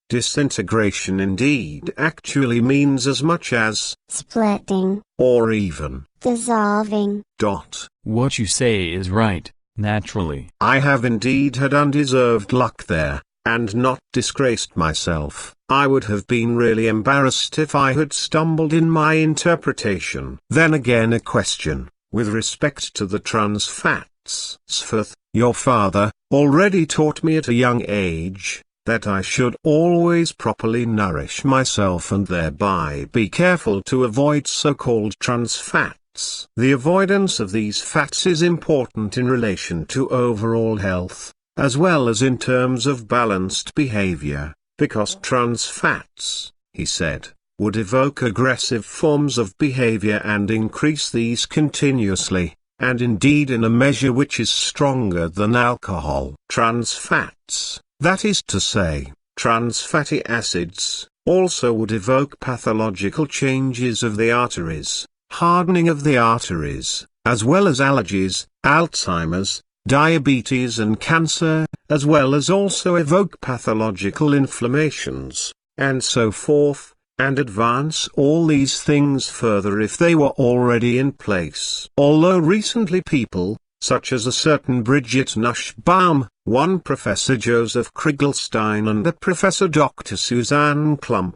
E: Disintegration indeed actually means as much as
H: splitting,
E: or even
H: dissolving.
F: What you say is right, naturally.
E: I have indeed had undeserved luck there, and not disgraced myself. I would have been really embarrassed if I had stumbled in my interpretation. Then again, a question, with respect to the trans fats. Sfth, your father, already taught me at a young age, that I should always properly nourish myself and thereby be careful to avoid so-called trans fats. The avoidance of these fats is important in relation to overall health, as well as in terms of balanced behavior, because trans fats, he said, would evoke aggressive forms of behavior and increase these continuously, and indeed in a measure which is stronger than alcohol. Trans fats, that is to say, trans fatty acids, also would evoke pathological changes of the arteries, hardening of the arteries, as well as allergies, Alzheimer's, diabetes and cancer, as well as also evoke pathological inflammations, and so forth, and advance all these things further if they were already in place. Although recently people, such as a certain Bridget Nussbaum, one Professor Joseph Kriegelstein and a Professor Dr. Suzanne Klump,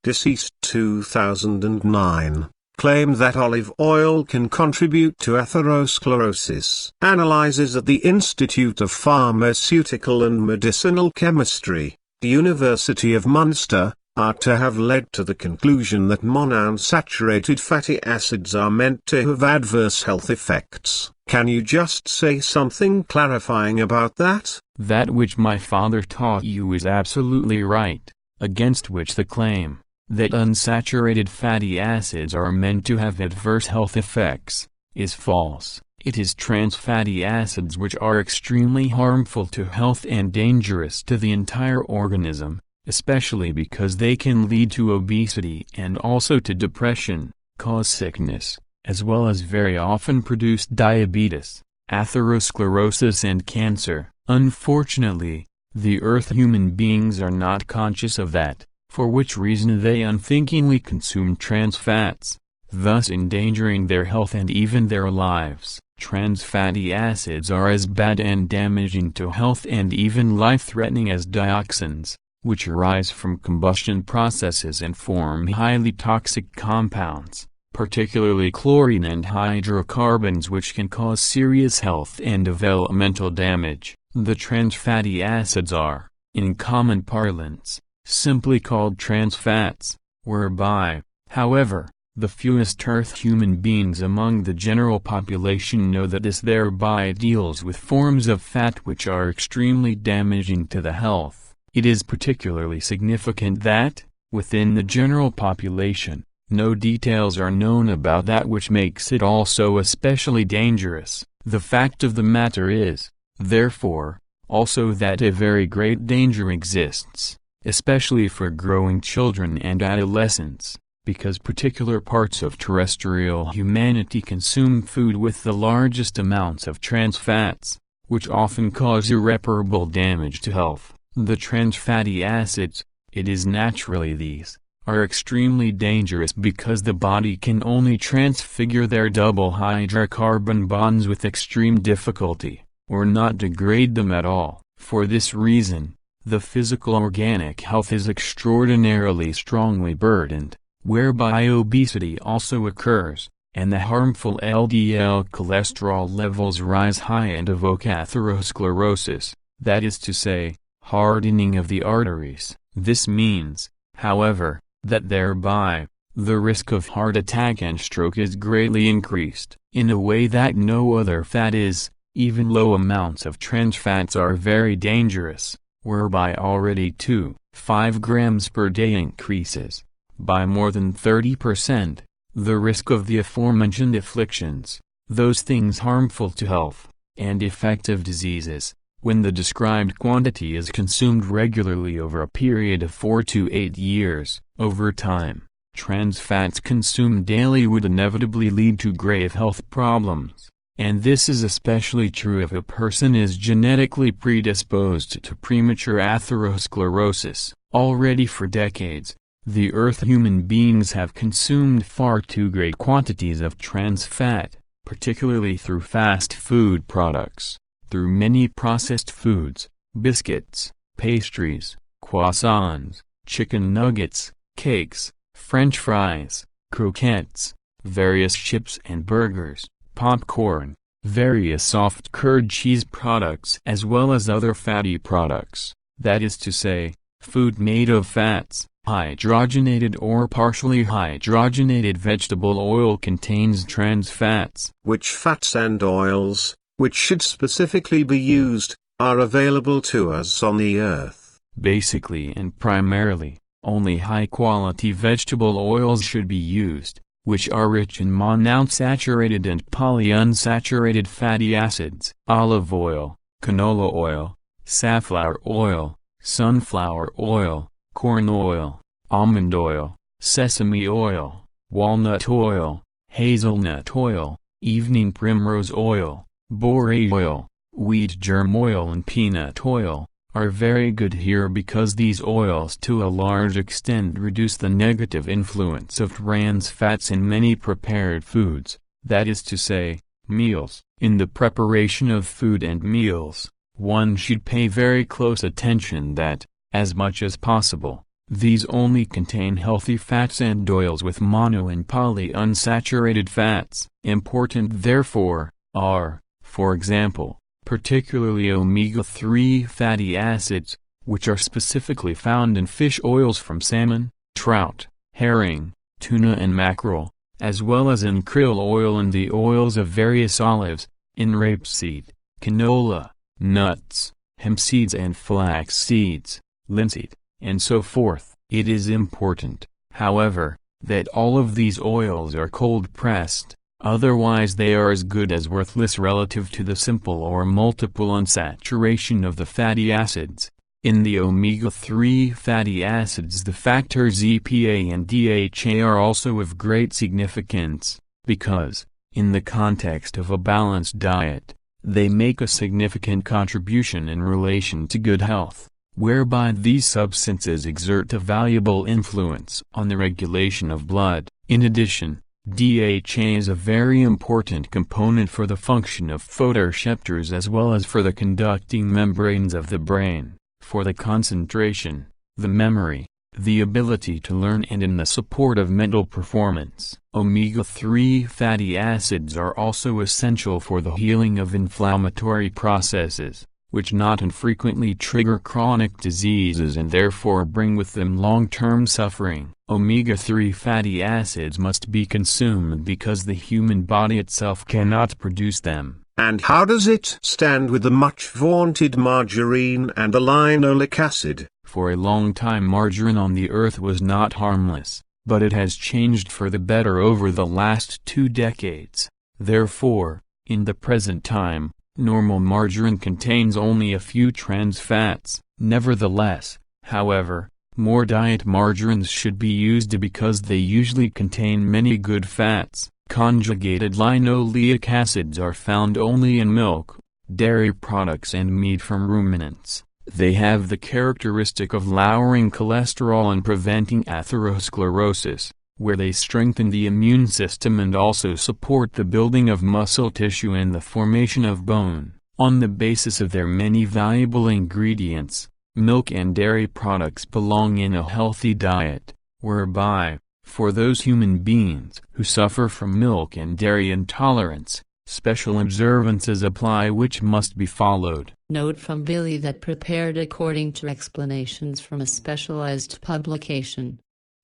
E: deceased 2009, claim that olive oil can contribute to atherosclerosis. Analyses at the Institute of Pharmaceutical and Medicinal Chemistry, the University of Munster, are to have led to the conclusion that monounsaturated fatty acids are meant to have adverse health effects. Can you just say something clarifying about that?
F: That which my father taught you is absolutely right, against which the claim that unsaturated fatty acids are meant to have adverse health effects is false. It is trans fatty acids which are extremely harmful to health and dangerous to the entire organism, especially because they can lead to obesity and also to depression, cause sickness, as well as very often produce diabetes, atherosclerosis and cancer. Unfortunately, the Earth human beings are not conscious of that, for which reason they unthinkingly consume trans fats, thus endangering their health and even their lives. Trans fatty acids are as bad and damaging to health and even life-threatening as dioxins, which arise from combustion processes and form highly toxic compounds, particularly chlorine and hydrocarbons, which can cause serious health and developmental damage. The trans fatty acids are, in common parlance, simply called trans fats, whereby, however, the fewest Earth human beings among the general population know that this thereby deals with forms of fat which are extremely damaging to the health. It is particularly significant that, within the general population, no details are known about that which makes it also especially dangerous. The fact of the matter is, therefore, also that a very great danger exists, especially for growing children and adolescents, because particular parts of terrestrial humanity consume food with the largest amounts of trans fats, which often cause irreparable damage to health. The trans fatty acids, it is naturally these, are extremely dangerous because the body can only transfigure their double hydrocarbon bonds with extreme difficulty, or not degrade them at all. For this reason, the physical organic health is extraordinarily strongly burdened, whereby obesity also occurs, and the harmful LDL cholesterol levels rise high and evoke atherosclerosis, that is to say, hardening of the arteries. This means, however, that thereby, the risk of heart attack and stroke is greatly increased, in a way that no other fat is. Even low amounts of trans fats are very dangerous, whereby already 2.5 grams per day increases, by more than 30%, the risk of the aforementioned afflictions, those things harmful to health, and effective diseases, when the described quantity is consumed regularly over a period of 4 to 8 years. Over time, trans fats consumed daily would inevitably lead to grave health problems, and this is especially true if a person is genetically predisposed to premature atherosclerosis. Already for decades, the Earth human beings have consumed far too great quantities of trans fat, particularly through fast food products, through many processed foods, biscuits, pastries, croissants, chicken nuggets, cakes, French fries, croquettes, various chips and burgers, popcorn, various soft curd cheese products as well as other fatty products, that is to say, food made of fats. Hydrogenated or partially hydrogenated vegetable oil contains trans fats.
E: Which fats and oils, which should specifically be used, are available to us on the Earth.
F: Basically and primarily, only high-quality vegetable oils should be used, which are rich in monounsaturated and polyunsaturated fatty acids. Olive oil, canola oil, safflower oil, sunflower oil, corn oil, almond oil, sesame oil, walnut oil, hazelnut oil, evening primrose oil, borage oil, wheat germ oil and peanut oil, are very good here because these oils to a large extent reduce the negative influence of trans fats in many prepared foods, that is to say, meals. In the preparation of food and meals, one should pay very close attention that, as much as possible, these only contain healthy fats and oils with mono and polyunsaturated fats. Important therefore, are, for example, particularly omega-3 fatty acids, which are specifically found in fish oils from salmon, trout, herring, tuna and mackerel, as well as in krill oil and the oils of various olives, in rapeseed, canola, nuts, hemp seeds and flax seeds, linseed, and so forth. It is important, however, that all of these oils are cold-pressed, otherwise they are as good as worthless relative to the simple or multiple unsaturation of the fatty acids. In the omega-3 fatty acids the factors EPA and DHA are also of great significance, because, in the context of a balanced diet, they make a significant contribution in relation to good health, whereby these substances exert a valuable influence on the regulation of blood. In addition, DHA is a very important component for the function of photoreceptors as well as for the conducting membranes of the brain, for the concentration, the memory, the ability to learn and in the support of mental performance. Omega-3 fatty acids are also essential for the healing of inflammatory processes, which not infrequently trigger chronic diseases and therefore bring with them long-term suffering. Omega-3 fatty acids must be consumed because the human body itself cannot produce them.
E: And how does it stand with the much-vaunted margarine and the linoleic acid?
F: For a long time margarine on the earth was not harmless, but it has changed for the better over the last 2 decades. Therefore, in the present time, normal margarine contains only a few trans fats. Nevertheless, however, more diet margarines should be used because they usually contain many good fats. Conjugated linoleic acids are found only in milk, dairy products and meat from ruminants. They have the characteristic of lowering cholesterol and preventing atherosclerosis, where they strengthen the immune system and also support the building of muscle tissue and the formation of bone. On the basis of their many valuable ingredients, milk and dairy products belong in a healthy diet, whereby, for those human beings who suffer from milk and dairy intolerance, special observances apply which must be followed.
I: Note from Billy that prepared according to explanations from a specialized publication.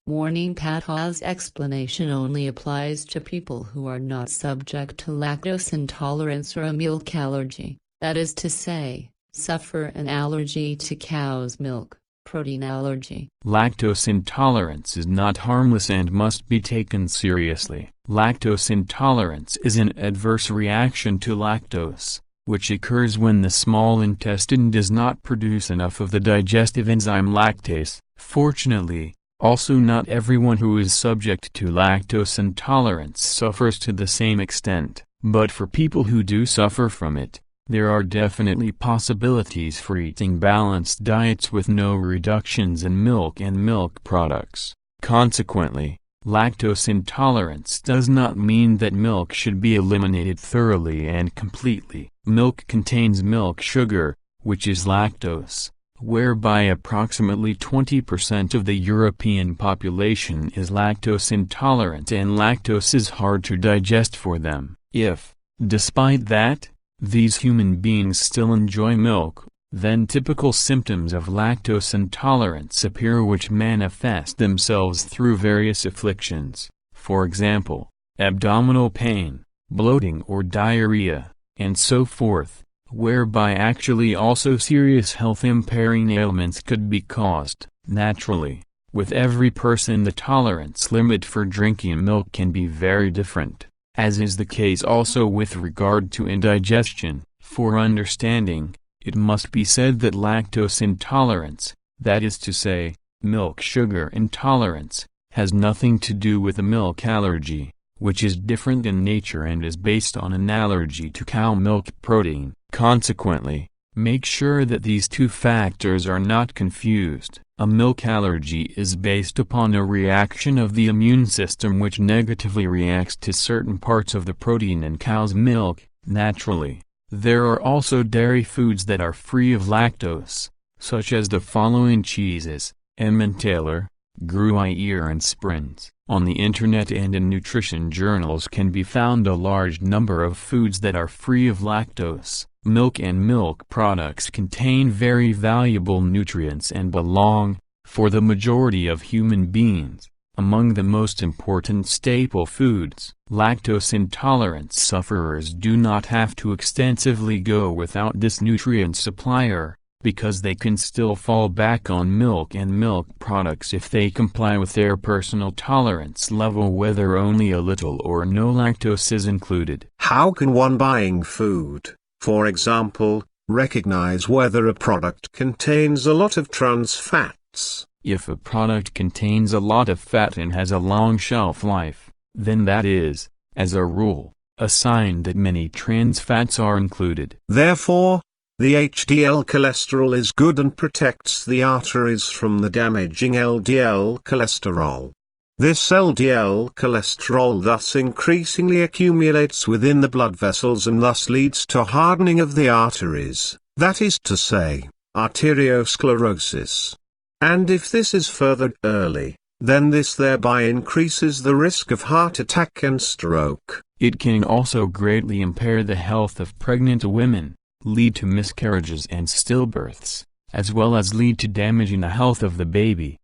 I: Warning: Ptaah's explanation only applies to people who are not subject to lactose intolerance or a milk allergy, that is to say, suffer an allergy to cow's milk, protein allergy.
F: Lactose intolerance is not harmless and must be taken seriously. Lactose intolerance is an adverse reaction to lactose, which occurs when the small intestine does not produce enough of the digestive enzyme lactase. Fortunately, also not everyone who is subject to lactose intolerance suffers to the same extent. But for people who do suffer from it, there are definitely possibilities for eating balanced diets with no reductions in milk and milk products. Consequently, lactose intolerance does not mean that milk should be eliminated thoroughly and completely. Milk contains milk sugar, which is lactose, whereby approximately 20% of the European population is lactose intolerant and lactose is hard to digest for them. If, despite that, these human beings still enjoy milk, then typical symptoms of lactose intolerance appear, which manifest themselves through various afflictions, for example, abdominal pain, bloating or diarrhea, and so forth, whereby actually also serious health-impairing ailments could be caused. Naturally, with every person the tolerance limit for drinking milk can be very different, as is the case also with regard to indigestion. For understanding, it must be said that lactose intolerance, that is to say, milk sugar intolerance, has nothing to do with a milk allergy, which is different in nature and is based on an allergy to cow milk protein. Consequently, make sure that these two factors are not confused. A milk allergy is based upon a reaction of the immune system which negatively reacts to certain parts of the protein in cow's milk. Naturally, there are also dairy foods that are free of lactose, such as the following cheeses: Emmentaler, Gruyere and Sprinkles. On the internet and in nutrition journals can be found a large number of foods that are free of lactose. Milk and milk products contain very valuable nutrients and belong, for the majority of human beings, among the most important staple foods. Lactose intolerance sufferers do not have to extensively go without this nutrient supplier, because they can still fall back on milk and milk products if they comply with their personal tolerance level, whether only a little or no lactose is included.
E: How can one buying food, for example, recognize whether a product contains a lot of trans fats?
F: If a product contains a lot of fat and has a long shelf life, then that is, as a rule, a sign that many trans fats are included.
E: Therefore, the HDL cholesterol is good and protects the arteries from the damaging LDL cholesterol. This LDL cholesterol thus increasingly accumulates within the blood vessels and thus leads to hardening of the arteries, that is to say, arteriosclerosis. And if this is furthered early, then this thereby increases the risk of heart attack and stroke.
F: It can also greatly impair the health of pregnant women, lead to miscarriages and stillbirths, as well as lead to damaging the health of the baby.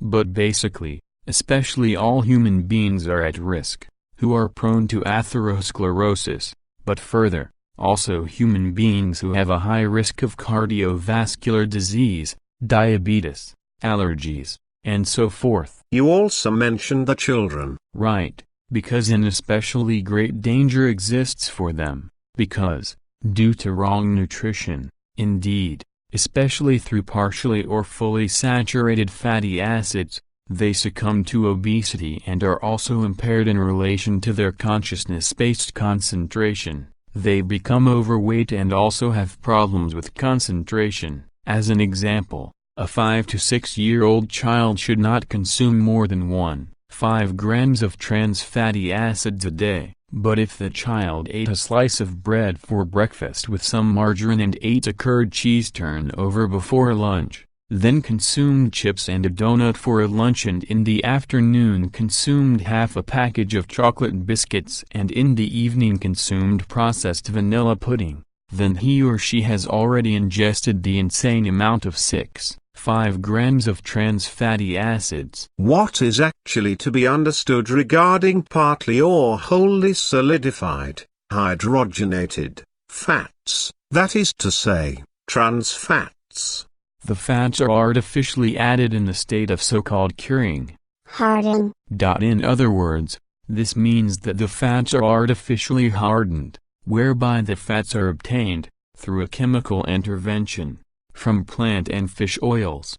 F: But basically, especially all human beings are at risk, who are prone to atherosclerosis, but further, also human beings who have a high risk of cardiovascular disease, diabetes, allergies, and so forth.
E: You also mentioned the children.
F: Right, because an especially great danger exists for them, because, due to wrong nutrition, indeed, especially through partially or fully saturated fatty acids, they succumb to obesity and are also impaired in relation to their consciousness-based concentration. They become overweight and also have problems with concentration. As an example, a 5 to 6 year old child should not consume more than 1.5 grams of trans fatty acids a day. But if the child ate a slice of bread for breakfast with some margarine and ate a curd cheese turnover before lunch, then consumed chips and a donut for lunch and in the afternoon consumed half a package of chocolate biscuits and in the evening consumed processed vanilla pudding, then he or she has already ingested the insane amount of 6.5 grams of trans fatty acids.
E: What is actually to be understood regarding partly or wholly solidified, hydrogenated fats, that is to say, trans fats?
F: The fats are artificially added in the state of so-called curing.
H: Harden.
F: In other words, this means that the fats are artificially hardened, whereby the fats are obtained, through a chemical intervention, from plant and fish oils.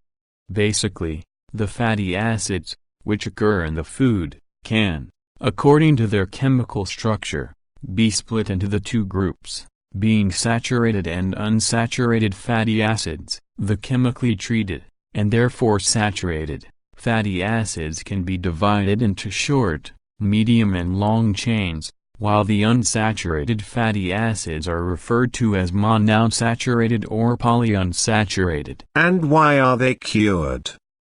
F: Basically, the fatty acids, which occur in the food, can, according to their chemical structure, be split into the two groups, being saturated and unsaturated fatty acids. The chemically treated, and therefore saturated, fatty acids can be divided into short, medium and long chains, while the unsaturated fatty acids are referred to as monounsaturated or polyunsaturated.
E: And why are they cured?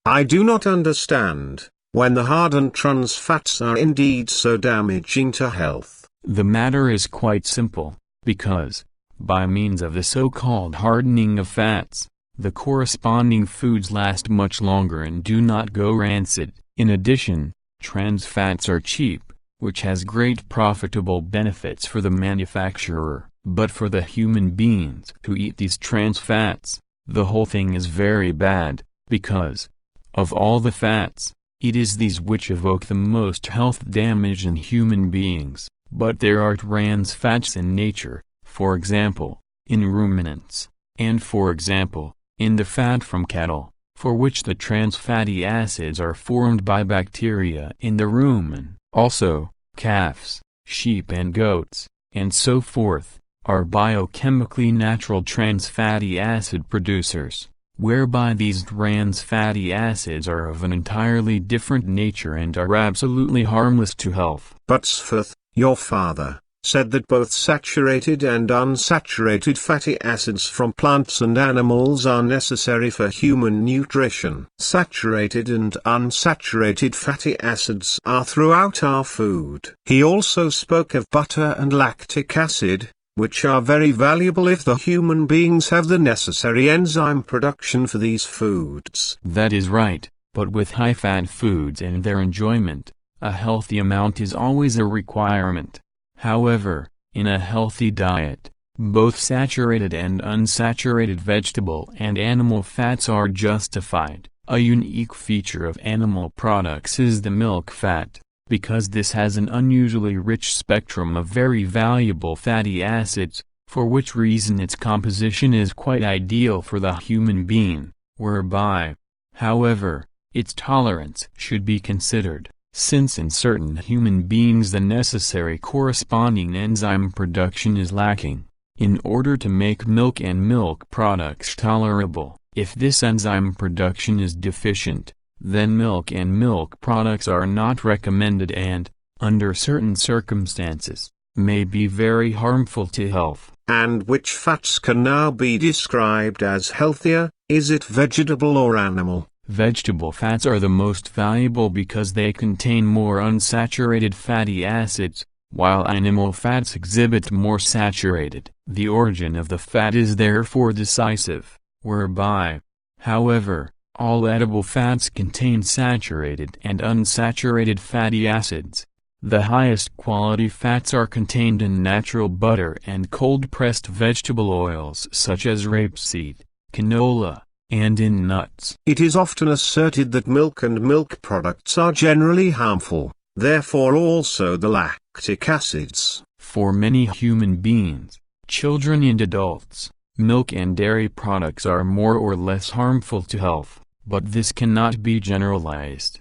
E: I do not understand, when the hardened trans fats are indeed so damaging to health.
F: The matter is quite simple, because, by means of the so-called hardening of fats, the corresponding foods last much longer and do not go rancid. In addition, trans fats are cheap, which has great profitable benefits for the manufacturer, but for the human beings who eat these trans fats, the whole thing is very bad, because, of all the fats, it is these which evoke the most health damage in human beings. But there are trans fats in nature, for example, in ruminants, and for example, in the fat from cattle, for which the trans fatty acids are formed by bacteria in the rumen. Also, calves, sheep and goats, and so forth, are biochemically natural trans fatty acid producers, whereby these trans fatty acids are of an entirely different nature and are absolutely harmless to health.
E: But Sfeth, your father, said that both saturated and unsaturated fatty acids from plants and animals are necessary for human nutrition. Saturated and unsaturated fatty acids are throughout our food. He also spoke of butter and lactic acid, which are very valuable if the human beings have the necessary enzyme production for these foods.
F: That is right, but with high-fat foods and their enjoyment, a healthy amount is always a requirement. However, in a healthy diet, both saturated and unsaturated vegetable and animal fats are justified. A unique feature of animal products is the milk fat, because this has an unusually rich spectrum of very valuable fatty acids, for which reason its composition is quite ideal for the human being, whereby, however, its tolerance should be considered, since in certain human beings the necessary corresponding enzyme production is lacking. In order to make milk and milk products tolerable, if this enzyme production is deficient, then milk and milk products are not recommended and, under certain circumstances, may be very harmful to health.
E: And which fats can now be described as healthier, is it vegetable or animal?
F: Vegetable fats are the most valuable because they contain more unsaturated fatty acids, while animal fats exhibit more saturated. The origin of the fat is therefore decisive, whereby, however, all edible fats contain saturated and unsaturated fatty acids. The highest quality fats are contained in natural butter and cold-pressed vegetable oils such as rapeseed, canola, and in nuts.
E: It is often asserted that milk and milk products are generally harmful, therefore also the lactic acids.
F: For many human beings, children and adults, milk and dairy products are more or less harmful to health, but this cannot be generalized.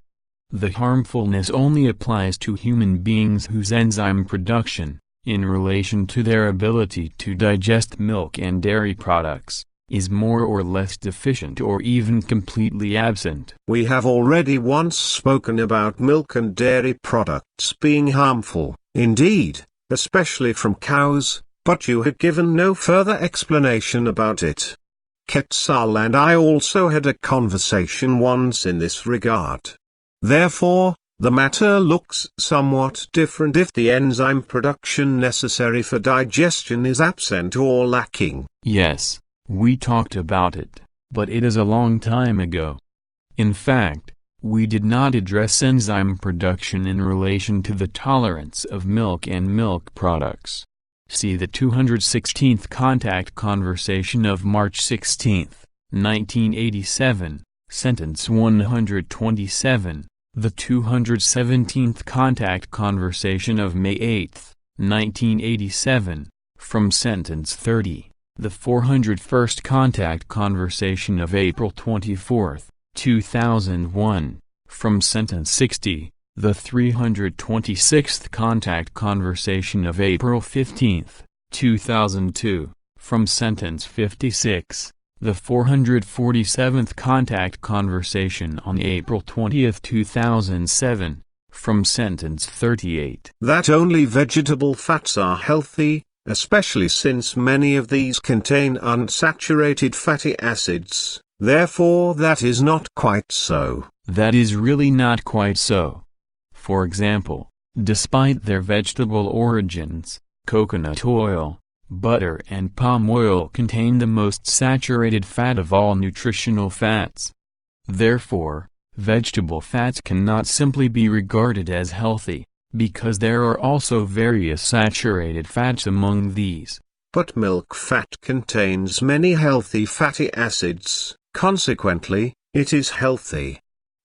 F: The harmfulness only applies to human beings whose enzyme production, in relation to their ability to digest milk and dairy products, is more or less deficient or even completely absent.
E: We have already once spoken about milk and dairy products being harmful, indeed, especially from cows, but you had given no further explanation about it. Quetzal and I also had a conversation once in this regard. Therefore, the matter looks somewhat different if the enzyme production necessary for digestion is absent or lacking.
F: Yes, we talked about it, but it is a long time ago. In fact, we did not address enzyme production in relation to the tolerance of milk and milk products. See the 216th Contact Conversation of March 16, 1987, sentence 127, the 217th Contact Conversation of May 8, 1987, from sentence 30, the 401st Contact Conversation of April 24, 2001, from sentence 60, The 326th Contact Conversation of April 15, 2002, from sentence 56. The 447th Contact Conversation on April 20, 2007, from sentence 38.
E: That only vegetable fats are healthy, especially since many of these contain unsaturated fatty acids, therefore that is not quite so.
F: That is really not quite so. For example, despite their vegetable origins, coconut oil, butter and palm oil contain the most saturated fat of all nutritional fats. Therefore, vegetable fats cannot simply be regarded as healthy, because there are also various saturated fats among these.
E: But milk fat contains many healthy fatty acids, consequently, it is healthy.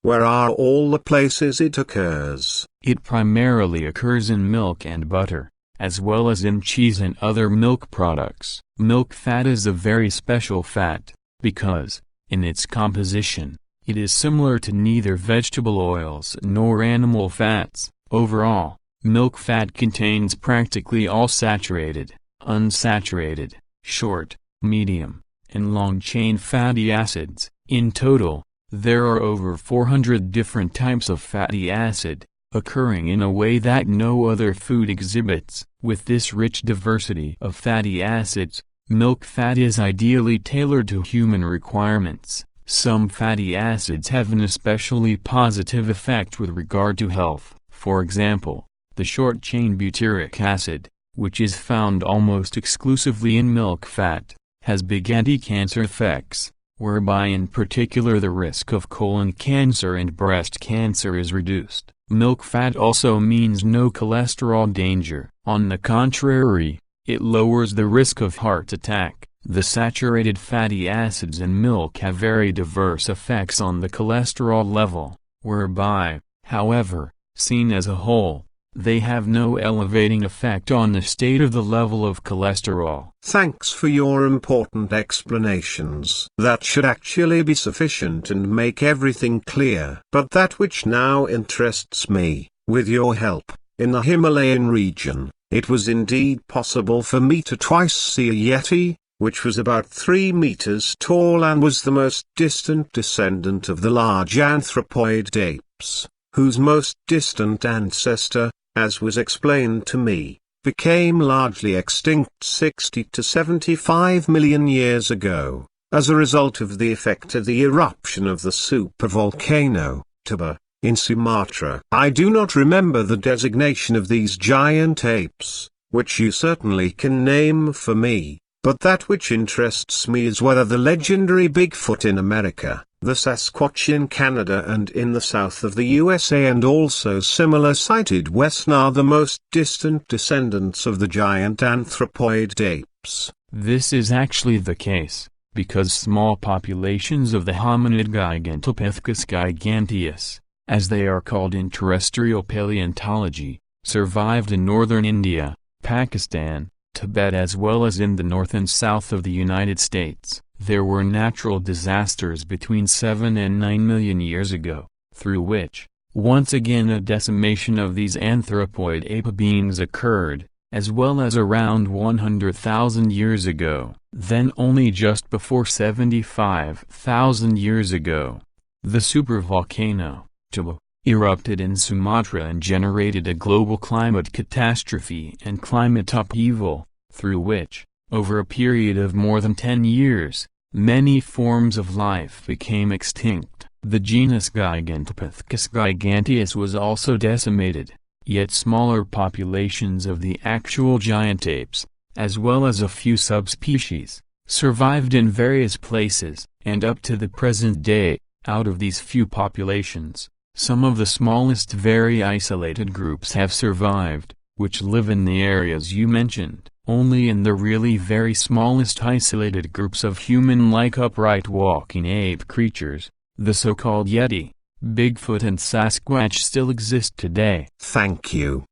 E: Where are all the places it occurs?
F: It primarily occurs in milk and butter, as well as in cheese and other milk products. Milk fat is a very special fat, because, in its composition, it is similar to neither vegetable oils nor animal fats. Overall, milk fat contains practically all saturated, unsaturated, short, medium, and long-chain fatty acids. In total, there are over 400 different types of fatty acid, occurring in a way that no other food exhibits. With this rich diversity of fatty acids, milk fat is ideally tailored to human requirements. Some fatty acids have an especially positive effect with regard to health. For example, the short-chain butyric acid, which is found almost exclusively in milk fat, has big anti-cancer effects, whereby in particular the risk of colon cancer and breast cancer is reduced. Milk fat also means no cholesterol danger. On the contrary, it lowers the risk of heart attack. The saturated fatty acids in milk have very diverse effects on the cholesterol level, whereby, however, seen as a whole, they have no elevating effect on the state of the level of cholesterol.
E: Thanks for your important explanations. That should actually be sufficient and make everything clear. But that which now interests me, with your help, in the Himalayan region, it was indeed possible for me to twice see a yeti, which was about 3 meters tall and was the most distant descendant of the large anthropoid apes, whose most distant ancestor, as was explained to me, became largely extinct 60 to 75 million years ago, as a result of the effect of the eruption of the supervolcano, Ptaah, in Sumatra. I do not remember the designation of these giant apes, which you certainly can name for me, but that which interests me is whether the legendary Bigfoot in America, the Sasquatch in Canada and in the south of the USA and also similar sighted western are the most distant descendants of the giant anthropoid apes.
F: This is actually the case, because small populations of the hominid Gigantopithecus giganteus, as they are called in terrestrial paleontology, survived in northern India, Pakistan, Tibet as well as in the north and south of the United States. There were natural disasters between 7 and 9 million years ago, through which, once again a decimation of these anthropoid ape beings occurred, as well as around 100,000 years ago. Then only just before 75,000 years ago, the supervolcano, Ptaah, erupted in Sumatra and generated a global climate catastrophe and climate upheaval, through which, over a period of more than 10 years, many forms of life became extinct. The genus Gigantopithecus giganteus was also decimated, yet smaller populations of the actual giant apes, as well as a few subspecies, survived in various places, and up to the present day, out of these few populations, some of the smallest very isolated groups have survived, which live in the areas you mentioned. Only in the really very smallest isolated groups of human-like upright walking ape creatures, the so-called Yeti, Bigfoot and Sasquatch still exist today.
E: Thank you.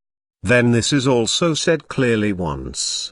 E: Then this is also said clearly once.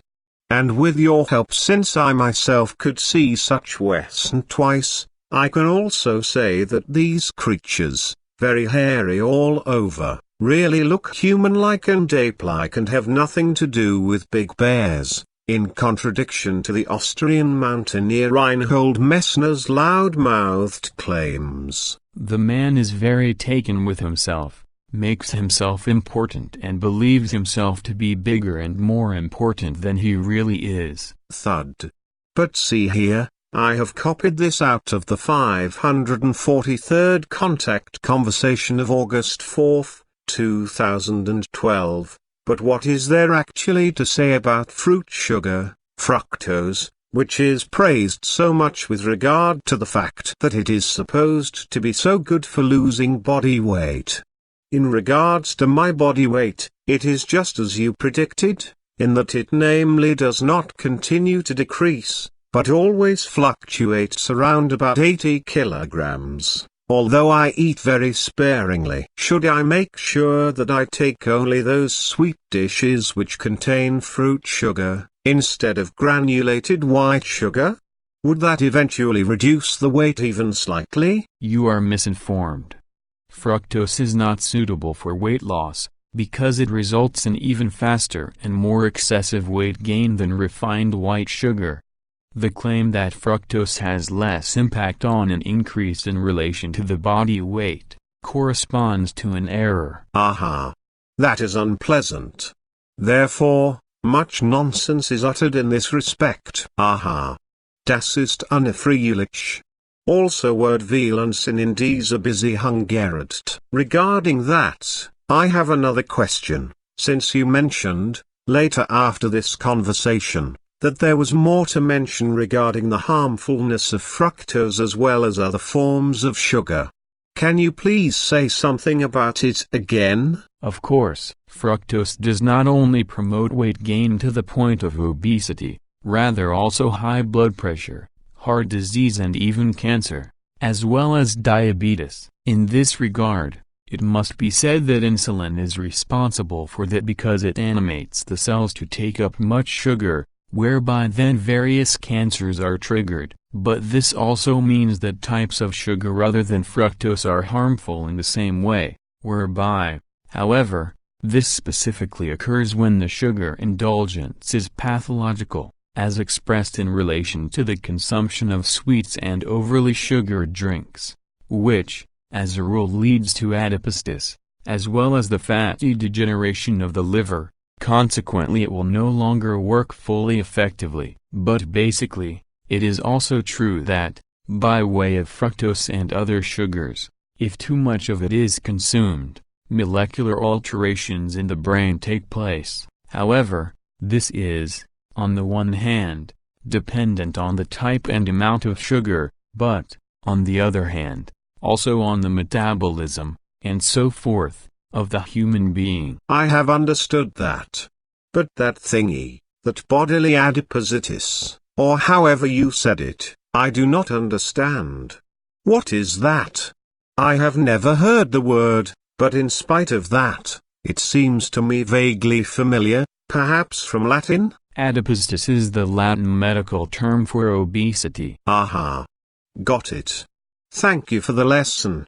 E: And with your help, since I myself could see such Western twice, I can also say that these creatures, very hairy all over, really look human-like and ape-like and have nothing to do with big bears, in contradiction to the Austrian mountaineer Reinhold Messner's loud-mouthed claims.
F: The man is very taken with himself, makes himself important and believes himself to be bigger and more important than he really is.
E: Thud. But see here, I have copied this out of the 543rd Contact Conversation of August 4, 2012, but what is there actually to say about fruit sugar, fructose, which is praised so much with regard to the fact that it is supposed to be so good for losing body weight? In regards to my body weight, it is just as you predicted, in that it namely does not continue to decrease, but always fluctuates around about 80 kilograms, although I eat very sparingly. Should I make sure that I take only those sweet dishes which contain fruit sugar, instead of granulated white sugar? Would that eventually reduce the weight even slightly?
F: You are misinformed. Fructose is not suitable for weight loss, because it results in even faster and more excessive weight gain than refined white sugar. The claim that fructose has less impact on an increase in relation to the body weight corresponds to an error.
E: Aha. That is unpleasant. Therefore, much nonsense is uttered in this respect. Aha. Das ist unfreiwillig. Also Wordvielen in dieser Beziehung. Regarding that, I have another question, since you mentioned, later after this conversation, that there was more to mention regarding the harmfulness of fructose as well as other forms of sugar. Can you please say something about it again?
F: Of course, fructose does not only promote weight gain to the point of obesity, rather also high blood pressure, heart disease and even cancer, as well as diabetes. In this regard, it must be said that insulin is responsible for that because it animates the cells to take up much sugar, whereby then various cancers are triggered, but this also means that types of sugar other than fructose are harmful in the same way, whereby, however, this specifically occurs when the sugar indulgence is pathological, as expressed in relation to the consumption of sweets and overly sugared drinks, which, as a rule leads to adiposity, as well as the fatty degeneration of the liver. Consequently it will no longer work fully effectively. But basically, it is also true that, by way of fructose and other sugars, if too much of it is consumed, molecular alterations in the brain take place. However, this is, on the one hand, dependent on the type and amount of sugar, but, on the other hand, also on the metabolism, and so forth, of the human being.
E: I have understood that. But that thingy, that bodily adipositas, or however you said it, I do not understand. What is that? I have never heard the word, but in spite of that, it seems to me vaguely familiar, perhaps from Latin?
F: Adipositas is the Latin medical term for obesity.
E: Aha. Got it. Thank you for the lesson.